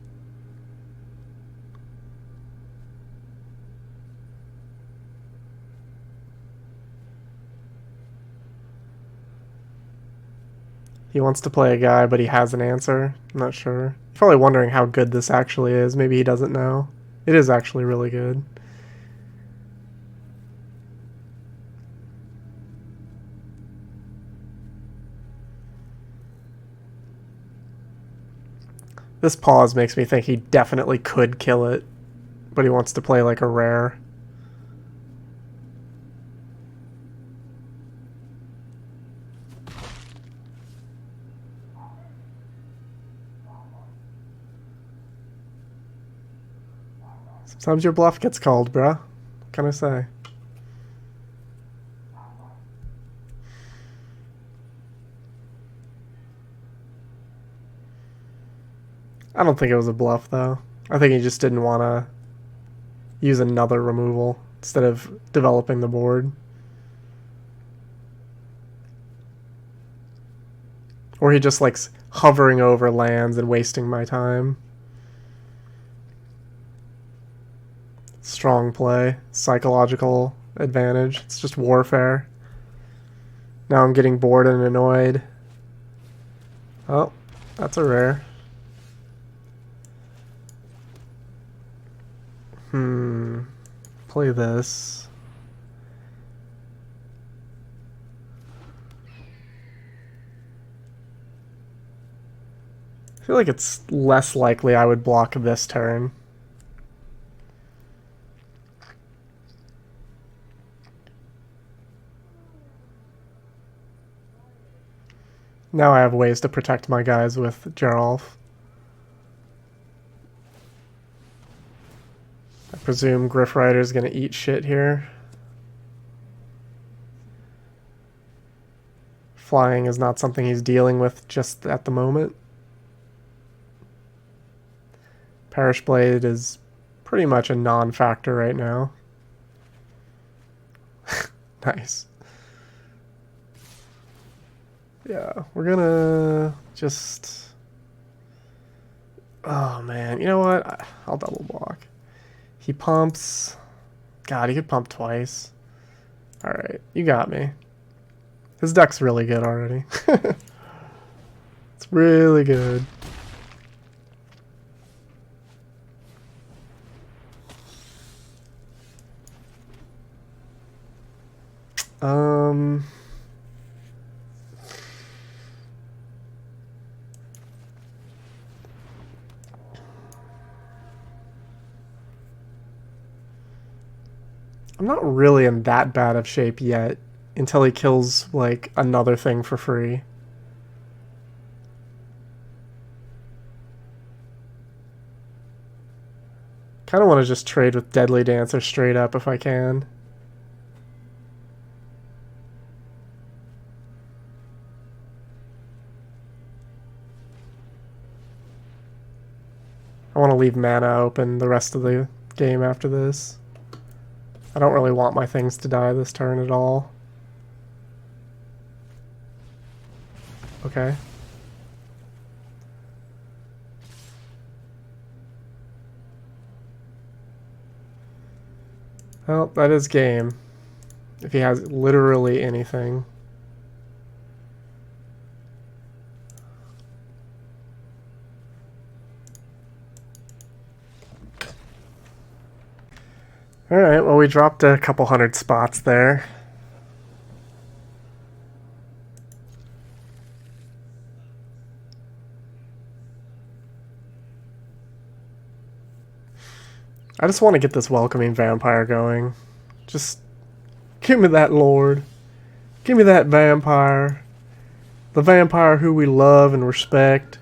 He wants to play a guy, but he has an answer. I'm not sure. He's probably wondering how good this actually is. Maybe he doesn't know. It is actually really good. This pause makes me think he definitely could kill it, but he wants to play like a rare. Sometimes your bluff gets called, bruh. What can I say? I don't think it was a bluff, though. I think he just didn't want to use another removal instead of developing the board. Or he just likes hovering over lands and wasting my time. Strong play. Psychological advantage. It's just warfare. Now I'm getting bored and annoyed. Oh, that's a rare. Play this. I feel like it's less likely I would block this turn. Now I have ways to protect my guys with Geralf. I presume Griff Rider's gonna eat shit here. Flying is not something he's dealing with just at the moment. Parish Blade is pretty much a non-factor right now. Nice. Yeah, we're gonna just... Oh man, you know what? I'll double block. He pumps... God, he could pump twice. Alright, you got me. His deck's really good already. It's really good. I'm not really in that bad of shape yet until he kills, like, another thing for free. Kind of want to just trade with Deadly Dancer straight up if I can. I want to leave mana open the rest of the game after this. I don't really want my things to die this turn at all. Okay. Well, that is game. If he has literally anything. Alright, well we dropped a couple hundred spots there. I just want to get this welcoming vampire going. Just give me that lord. Give me that vampire. The vampire who we love and respect.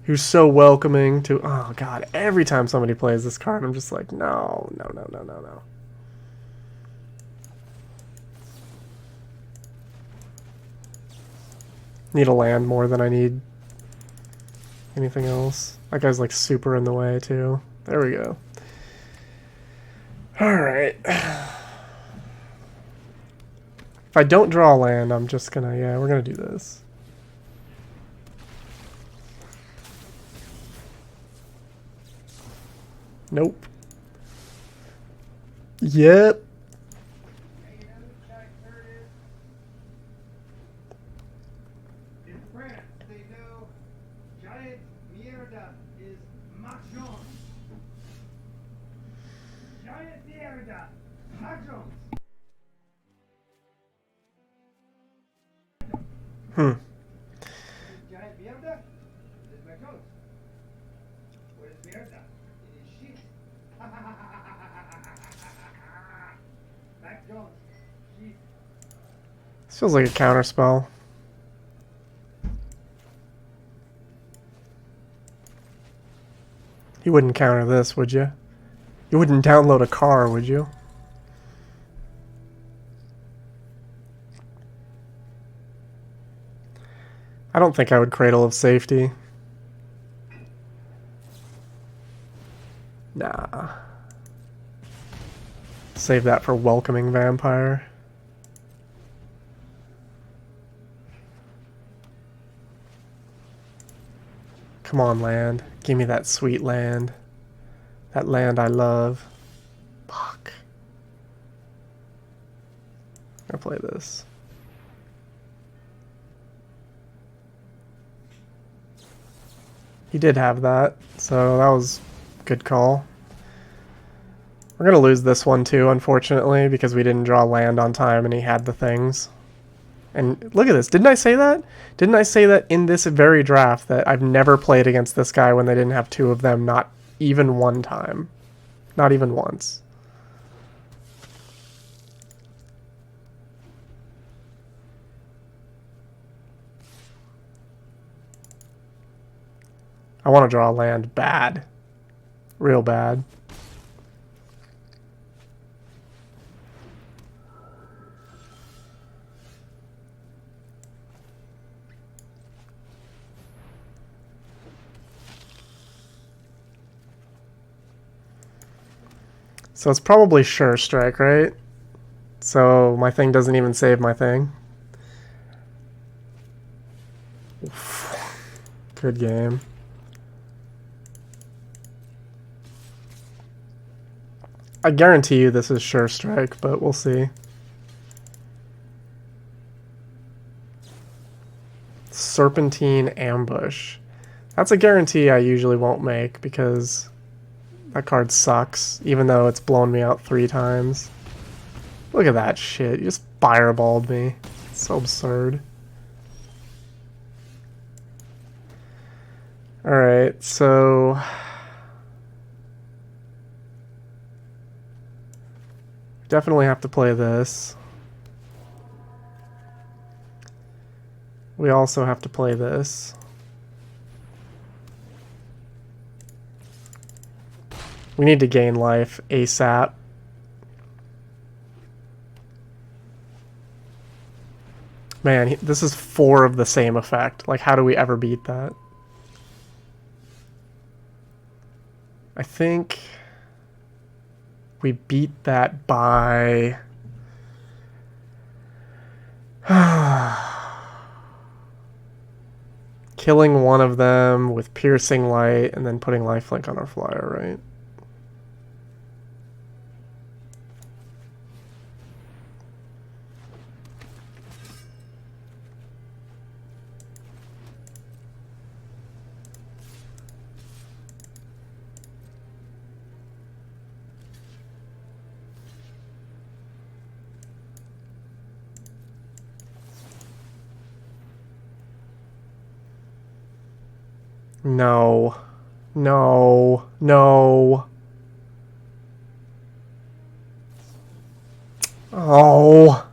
Who's so welcoming to... Oh god, every time somebody plays this card, I'm just like, no, no, no, no, no, no. Need a land more than I need anything else. That guy's like super in the way too. There we go. Alright. If I don't draw land, I'm just gonna... Yeah, we're gonna do this. Nope. Yep. Hmm. This feels like a counterspell. You wouldn't counter this, would you? You wouldn't download a car, would you? I don't think I would Cradle of Safety. Nah. Save that for Welcoming Vampire. Come on, land. Give me that sweet land. That land I love. Fuck. I'm gonna play this. He did have that, so that was a good call. We're gonna lose this one too, unfortunately, because we didn't draw land on time and he had the things. And look at this. Didn't I say that? Didn't I say that in this very draft that I've never played against this guy when they didn't have two of them, not even one time. Not even once. I want to draw land bad. Real bad. So it's probably Sure Strike, right? So my thing doesn't even save my thing. Oof. Good game. I guarantee you this is Sure Strike, but we'll see. Serpentine Ambush. That's a guarantee I usually won't make because that card sucks, even though it's blown me out 3 times. Look at that shit. You just fireballed me. It's so absurd. Alright, so definitely have to play this. We also have to play this. We need to gain life ASAP. Man, this is 4 of the same effect. Like, how do we ever beat that? I think we beat that by killing one of them with Piercing Light and then putting lifelink on our flyer, right? No. No. No. Oh.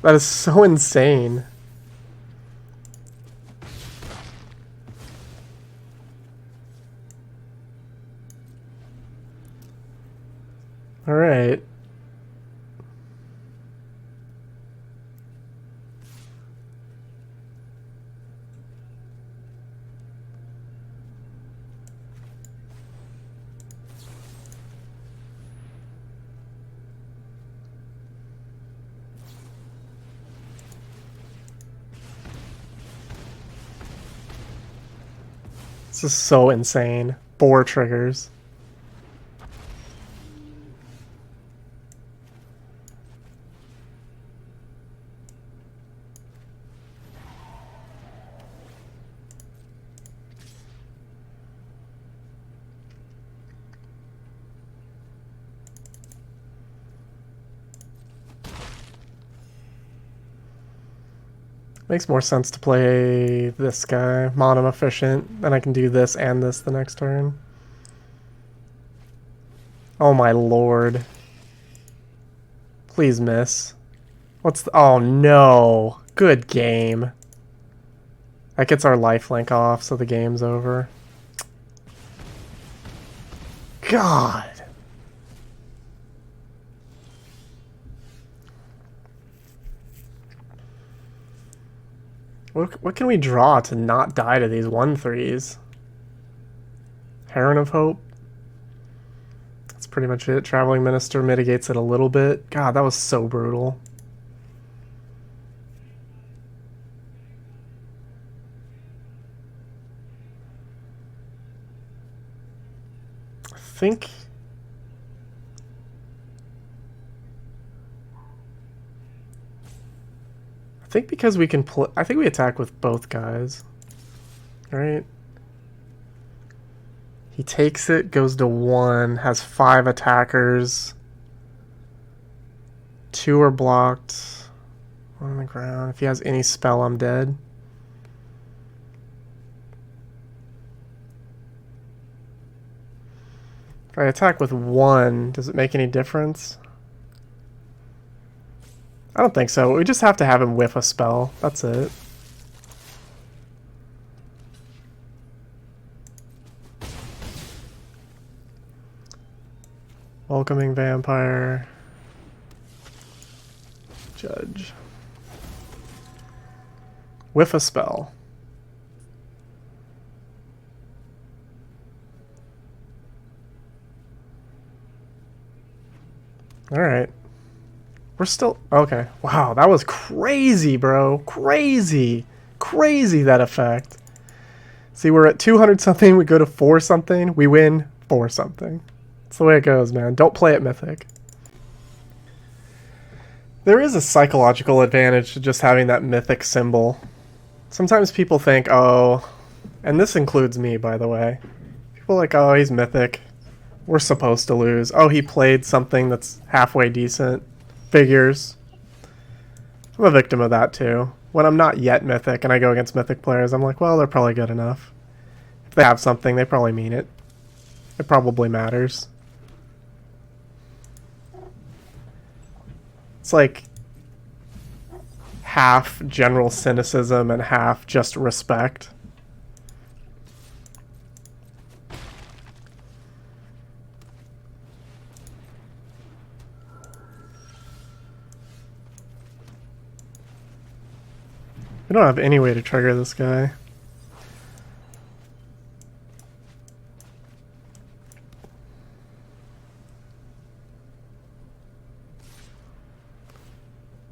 That is so insane. All right. This is so insane. 4 triggers. Makes more sense to play this guy, Mono efficient. Then I can do this and this the next turn. Oh my lord. Please miss. What's the... Oh no. Good game. That gets our lifelink off, so the game's over. God. What can we draw to not die to these 1/3s? Heron of Hope. That's pretty much it. Traveling Minister mitigates it a little bit. God, that was so brutal. I think because we can play... I think we attack with both guys. Right? He takes it, goes to 1, has 5 attackers. 2 are blocked. 1 on the ground. If he has any spell, I'm dead. If I attack with 1, does it make any difference? I don't think so. We just have to have him whiff a spell. That's it. Welcoming Vampire. Judge. Whiff a spell. Alright. We're still... Okay. Wow, that was crazy, bro. Crazy. Crazy, that effect. See, we're at 200 something. We go to 4 something. We win 4 something. That's the way it goes, man. Don't play at Mythic. There is a psychological advantage to just having that Mythic symbol. Sometimes people think, oh... And this includes me, by the way. People are like, oh, he's Mythic. We're supposed to lose. Oh, he played something that's halfway decent. Figures. I'm a victim of that too. When I'm not yet Mythic and I go against Mythic players, I'm like, well, they're probably good enough. If they have something, they probably mean it. It probably matters. It's like half general cynicism and half just respect. We don't have any way to trigger this guy.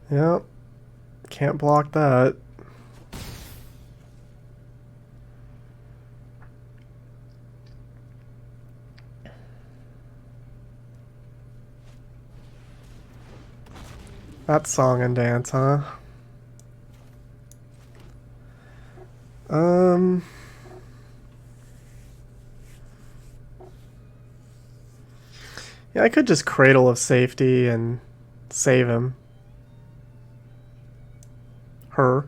Yep. Can't block that. That's song and dance, huh? Yeah, I could just Cradle of Safety and save him. Her.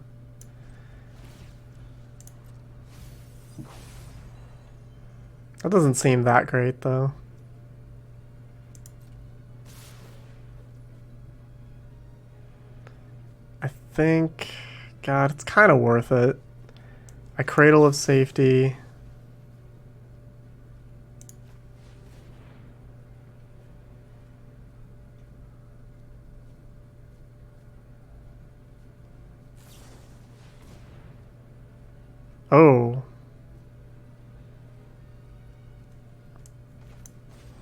That doesn't seem that great, though. I think... God, it's kind of worth it. A Cradle of Safety. Oh.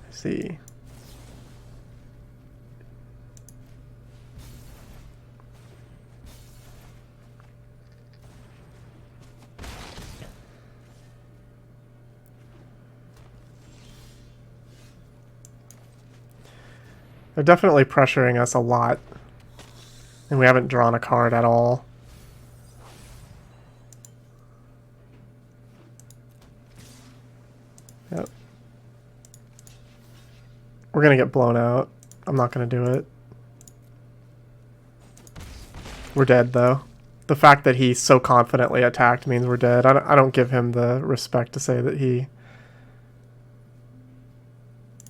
I see. They're definitely pressuring us a lot. And we haven't drawn a card at all. Yep. We're gonna get blown out. I'm not gonna do it. We're dead, though. the fact that he so confidently attacked means we're dead. I don't give him the respect to say that he...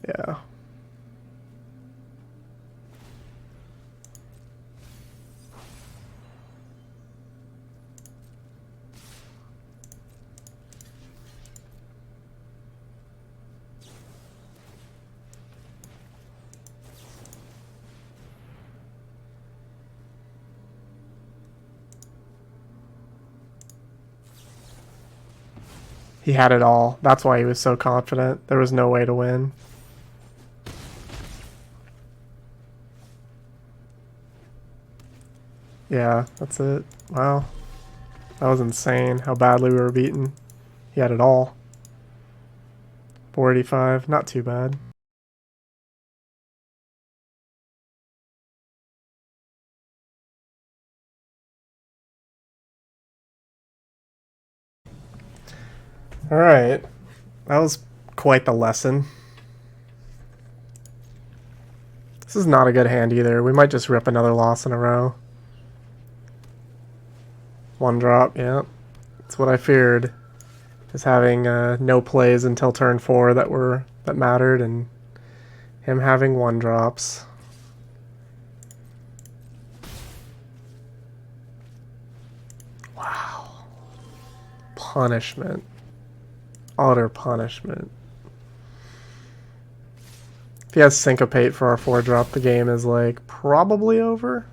Yeah. He had it all. That's why he was so confident. There was no way to win. Yeah, that's it. Wow. That was insane how badly we were beaten. He had it all. 485, not too bad. Alright. That was quite the lesson. This is not a good hand either. We might just rip another loss in a row. One drop, yeah. That's what I feared. Is having no plays until turn 4 that mattered, and him having one drops. Wow. Punishment. Utter punishment. If he has Syncopate for our 4-drop, the game is, like, probably over.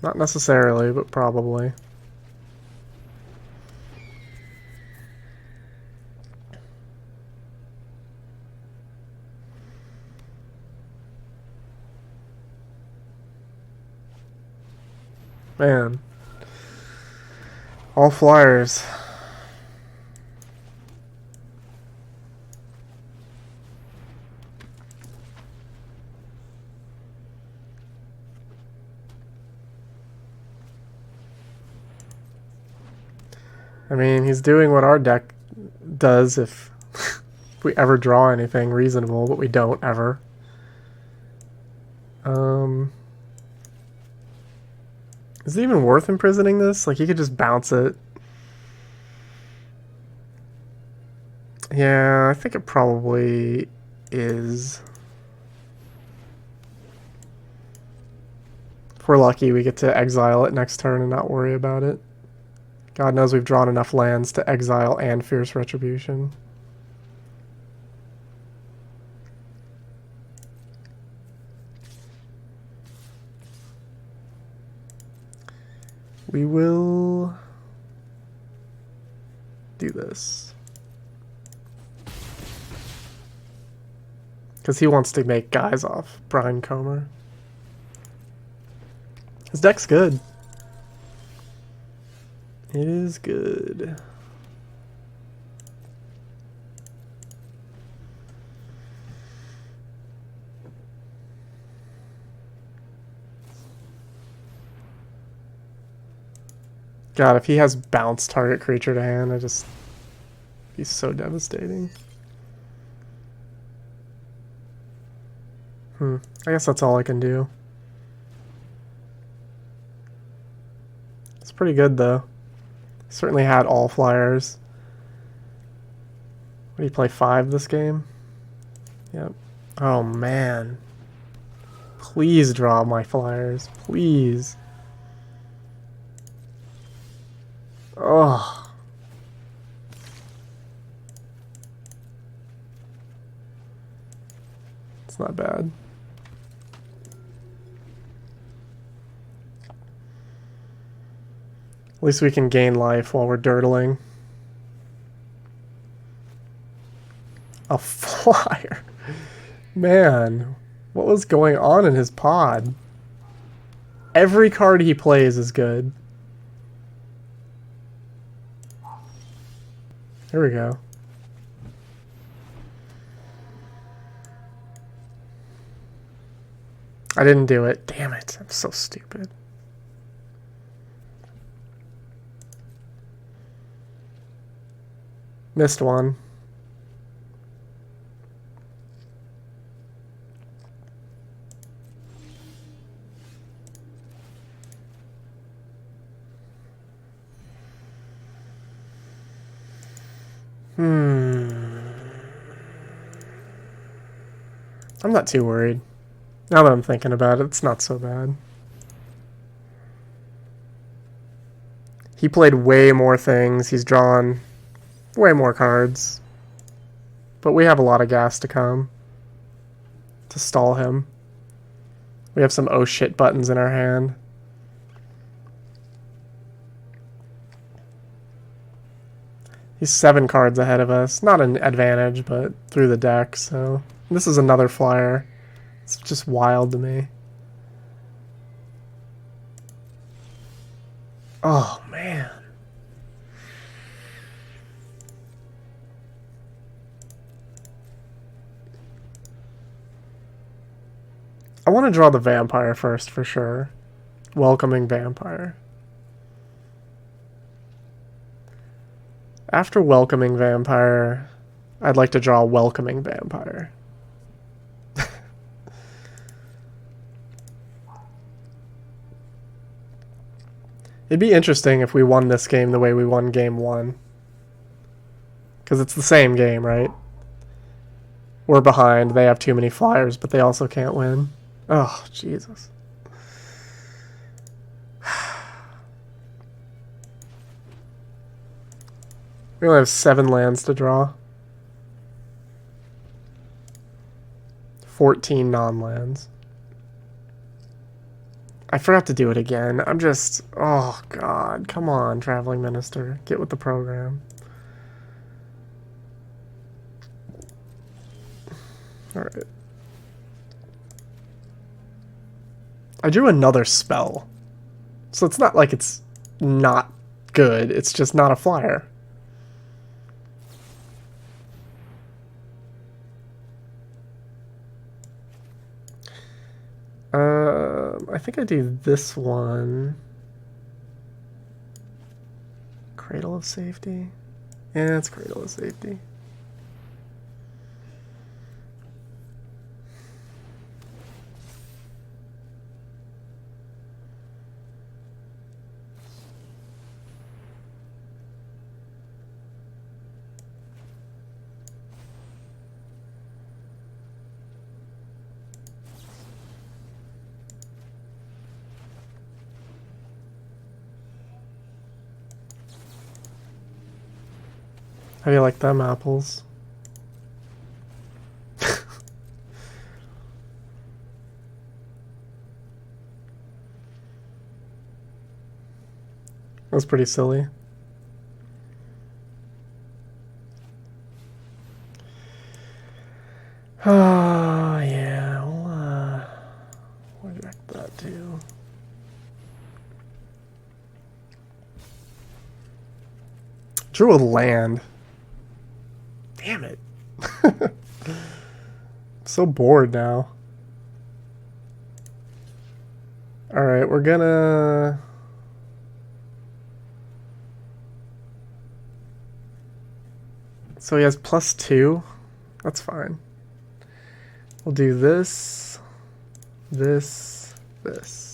Not necessarily, but probably. Man. All flyers. I mean, he's doing what our deck does if we ever draw anything reasonable, but we don't ever. Is it even worth imprisoning this? Like, he could just bounce it. Yeah, I think it probably is. If we're lucky, we get to exile it next turn and not worry about it. God knows we've drawn enough lands to exile and Fierce Retribution. We will do this. Because he wants to make guys off Brian Comer. His deck's good. It is good. God, if he has bounce target creature to hand, he's so devastating. I guess that's all I can do. It's pretty good though. Certainly had all flyers. What do you play, 5 this game? Yep. Oh man. Please draw my flyers. Please. Oh. It's not bad. At least we can gain life while we're dirtling. A flyer. Man, what was going on in his pod? Every card he plays is good. Here we go. I didn't do it. Damn it. I'm so stupid. Missed one. I'm not too worried. Now that I'm thinking about it, it's not so bad. He played way more things. He's drawn way more cards. But we have a lot of gas to come to stall him. We have some oh shit buttons in our hand. He's 7 cards ahead of us. Not an advantage, but through the deck, so... This is another flyer. It's just wild to me. Oh, man. I want to draw the vampire first, for sure. Welcoming vampire. After welcoming vampire, I'd like to draw welcoming vampire. It'd be interesting if we won this game the way we won game 1. Because it's the same game, right? We're behind, they have too many flyers, but they also can't win. Oh, Jesus. We only have 7 lands to draw. 14 non-lands. I forgot to do it again. I'm just... Oh, God. Come on, Traveling Minister. Get with the program. Alright. I drew another spell. So it's not like it's not good. It's just not a flyer. I think I do this one. Cradle of Safety? Yeah, it's Cradle of Safety. How do you like them apples? That's pretty silly. Oh, yeah, we'll reject that too. Drew a land. Damn it. I'm so bored now. Alright, we're gonna... So he has +2. That's fine. We'll do this, this, this.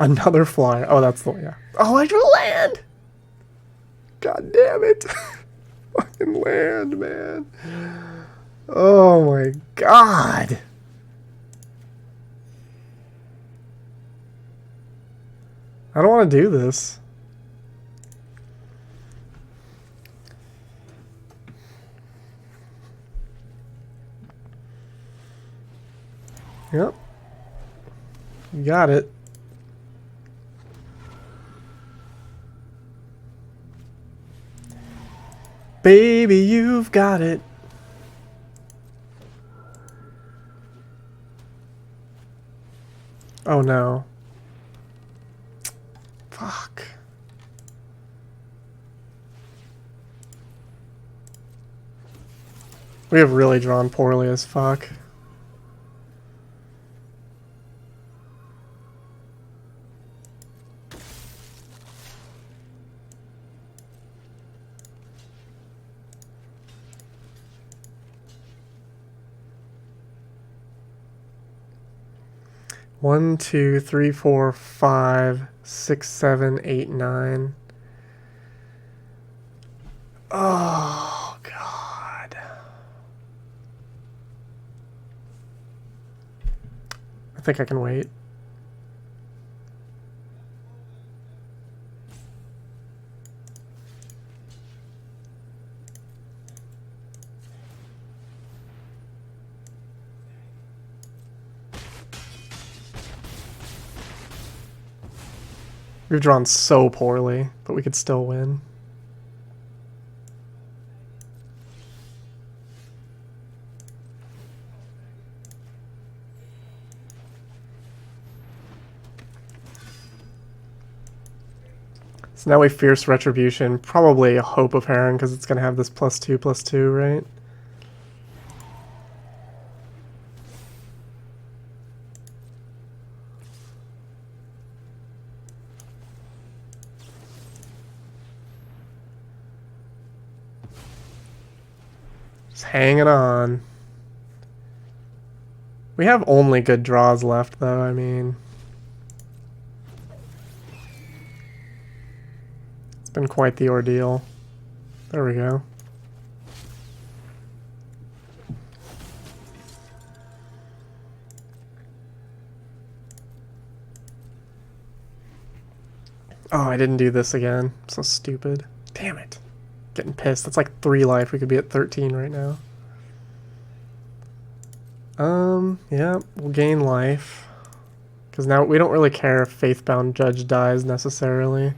Another flyer. Oh, that's the one, yeah. Oh, I drew land! God damn it. Fucking land, man. Oh my god. I don't want to do this. Yep. You got it. Baby, you've got it. Oh no. Fuck. We have really drawn poorly as fuck. 1, 2, 3, 4, 5, 6, 7, 8, 9. Oh, God. I think I can wait. We've drawn so poorly, but we could still win. So now we Fierce Retribution, probably a Hope of Heron because it's going to have this +2/+2, right? Just hanging on. We have only good draws left, though, I mean. It's been quite the ordeal. There we go. Oh, I didn't do this again. So stupid. Damn it. Getting pissed. That's like 3 life. We could be at 13 right now. Yeah, we'll gain life. Because now we don't really care if Faithbound Judge dies necessarily.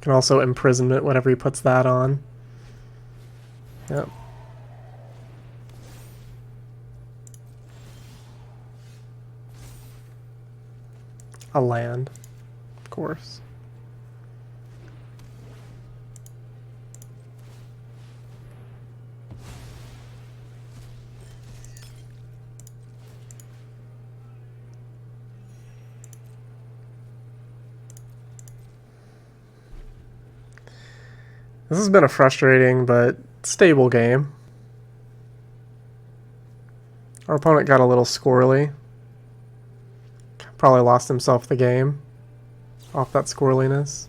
Can also imprisonment whenever he puts that on. Yep. A land, of course. This has been a frustrating but stable game. Our opponent got a little squirrely. Probably lost himself the game off that squirreliness.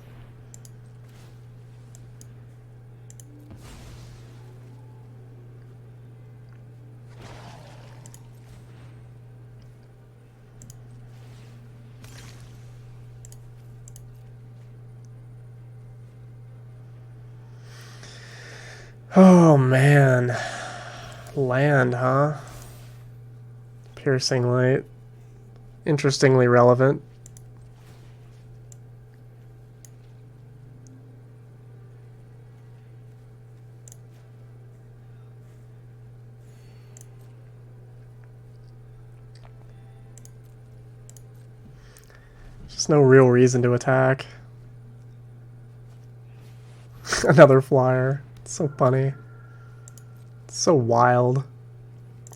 Oh man. Land, huh? Piercing Light. Interestingly relevant. Just no real reason to attack. Another flyer. It's so funny. It's so wild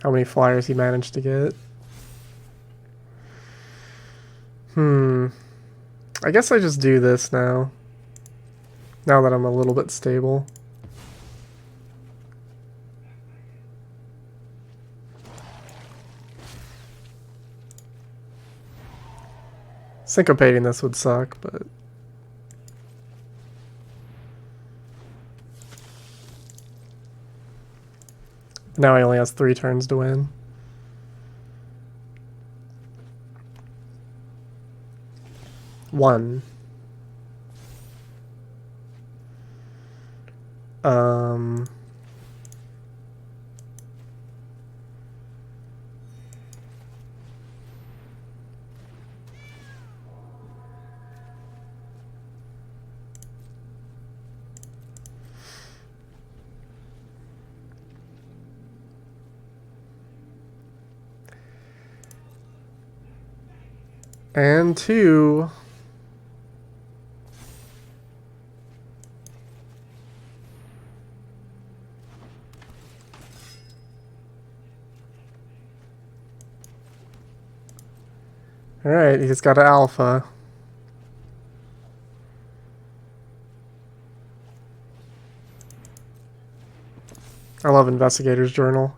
how many flyers he managed to get. I guess I just do this now. Now that I'm a little bit stable. Syncopating this would suck, but... Now he only has 3 turns to win. One. And 2. Alright, he's got an alpha. I love Investigator's Journal.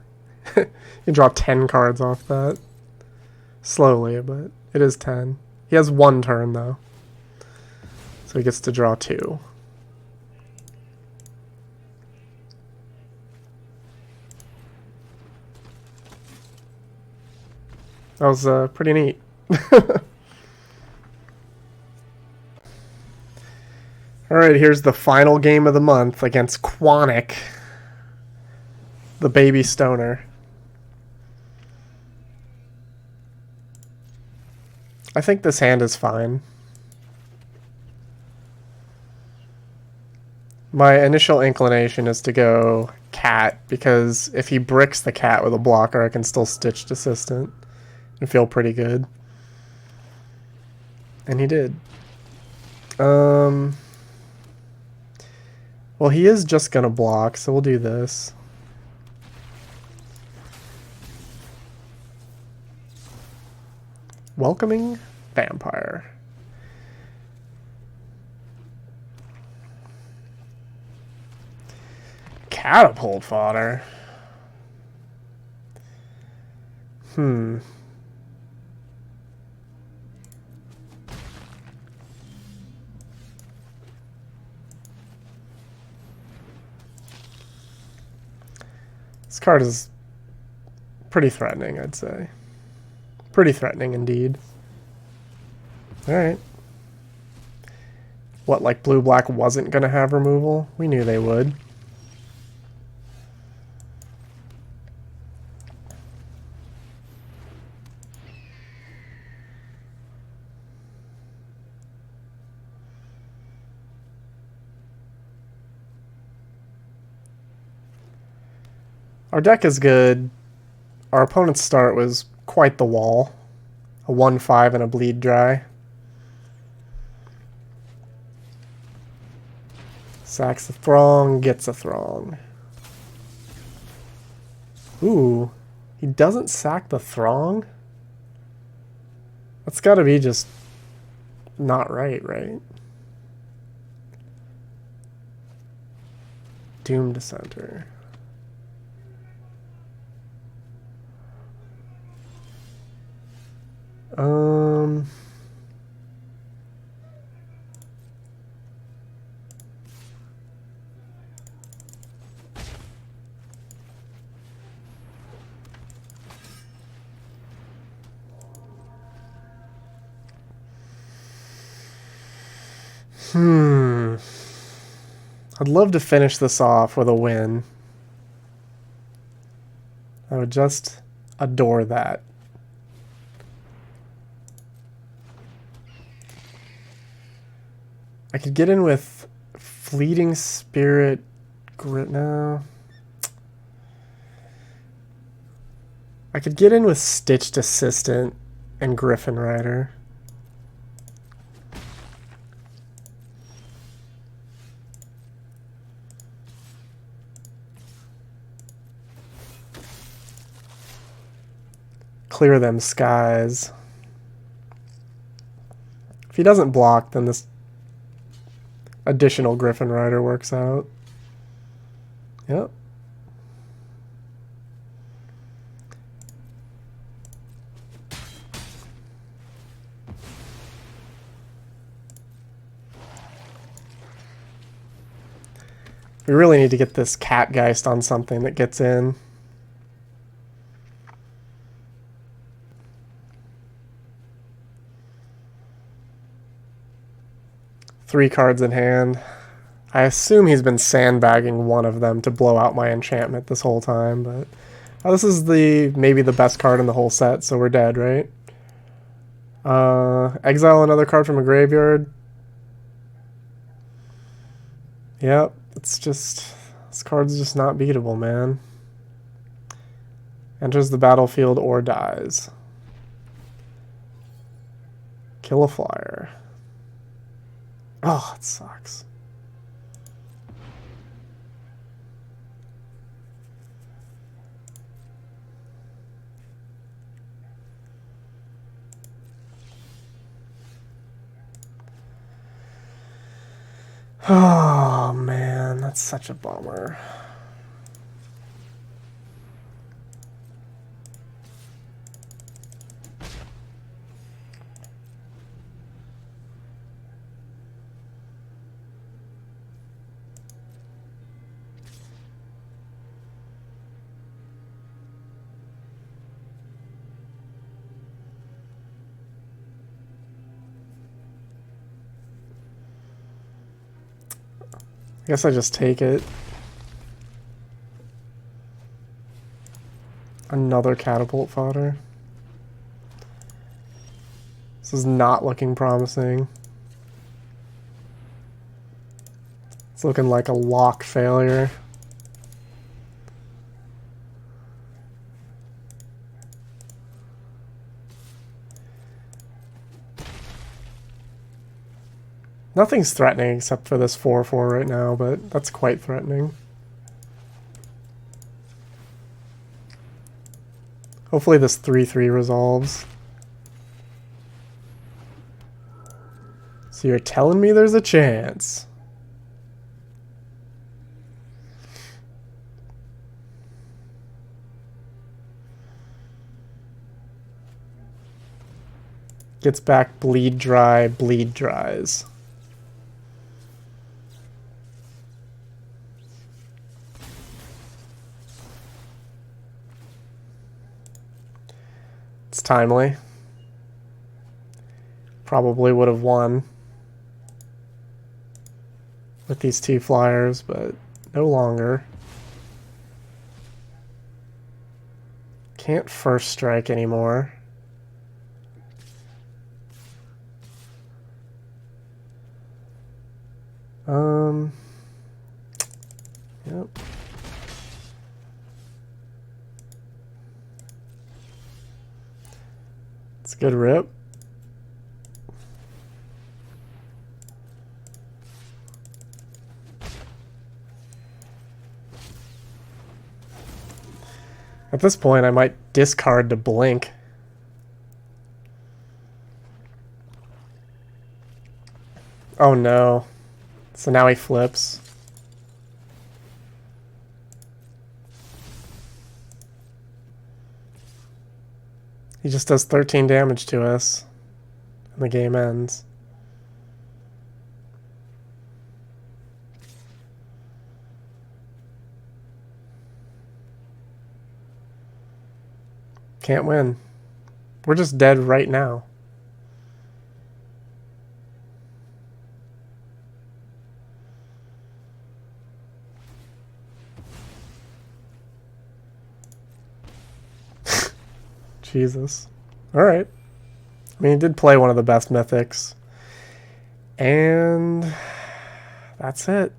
You draw 10 cards off that. Slowly, but it is 10. He has 1 turn, though. So he gets to draw 2. That was pretty neat. Alright, here's the final game of the month against Quanic, the baby stoner. I think this hand is fine. My initial inclination is to go cat, because if he bricks the cat with a blocker, I can still Stitched Assistant and feel pretty good. And he did. Well, he is just gonna block, so we'll do this. Welcoming Vampire. Catapult fodder. This card is pretty threatening, I'd say. Pretty threatening indeed. Alright. What, like blue-black wasn't going to have removal? We knew they would. Our deck is good. Our opponent's start was quite the wall. A 1/5 and a bleed dry. Sacks the Throng, gets a Throng. Ooh, he doesn't sack the Throng? That's gotta be just not right, right? Doom Dissenter. I'd love to finish this off with a win. I would just adore that. I could get in with Fleeting Spirit Grit now. I could get in with Stitched Assistant and Griffin Rider. Clear them skies. If he doesn't block, then this additional Griffin Rider works out. Yep. We really need to get this Catgeist on something that gets in. Three cards in hand. I assume he's been sandbagging one of them to blow out my enchantment this whole time, but this is maybe the best card in the whole set, so we're dead, right? Exile another card from a graveyard. Yep, it's just, this card's just not beatable, man. Enters the battlefield or dies. Kill a flyer. Oh, it sucks. Oh, man, that's such a bummer. I guess I just take it. Another catapult fodder. This is not looking promising. It's looking like a lock failure. Nothing's threatening except for this 4/4 right now, but that's quite threatening. Hopefully this 3/3 resolves. So you're telling me there's a chance. Gets back bleed dry, bleed dries. It's timely. Probably would have won with these 2 flyers, but no longer. Can't first strike anymore. Yep. It's a good rip. At this point, I might discard to blink. Oh no. So now he flips. He just does 13 damage to us, and the game ends. Can't win. We're just dead right now. Jesus. Alright. I mean, he did play one of the best mythics. And that's it.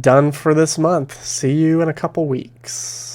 Done for this month. See you in a couple weeks.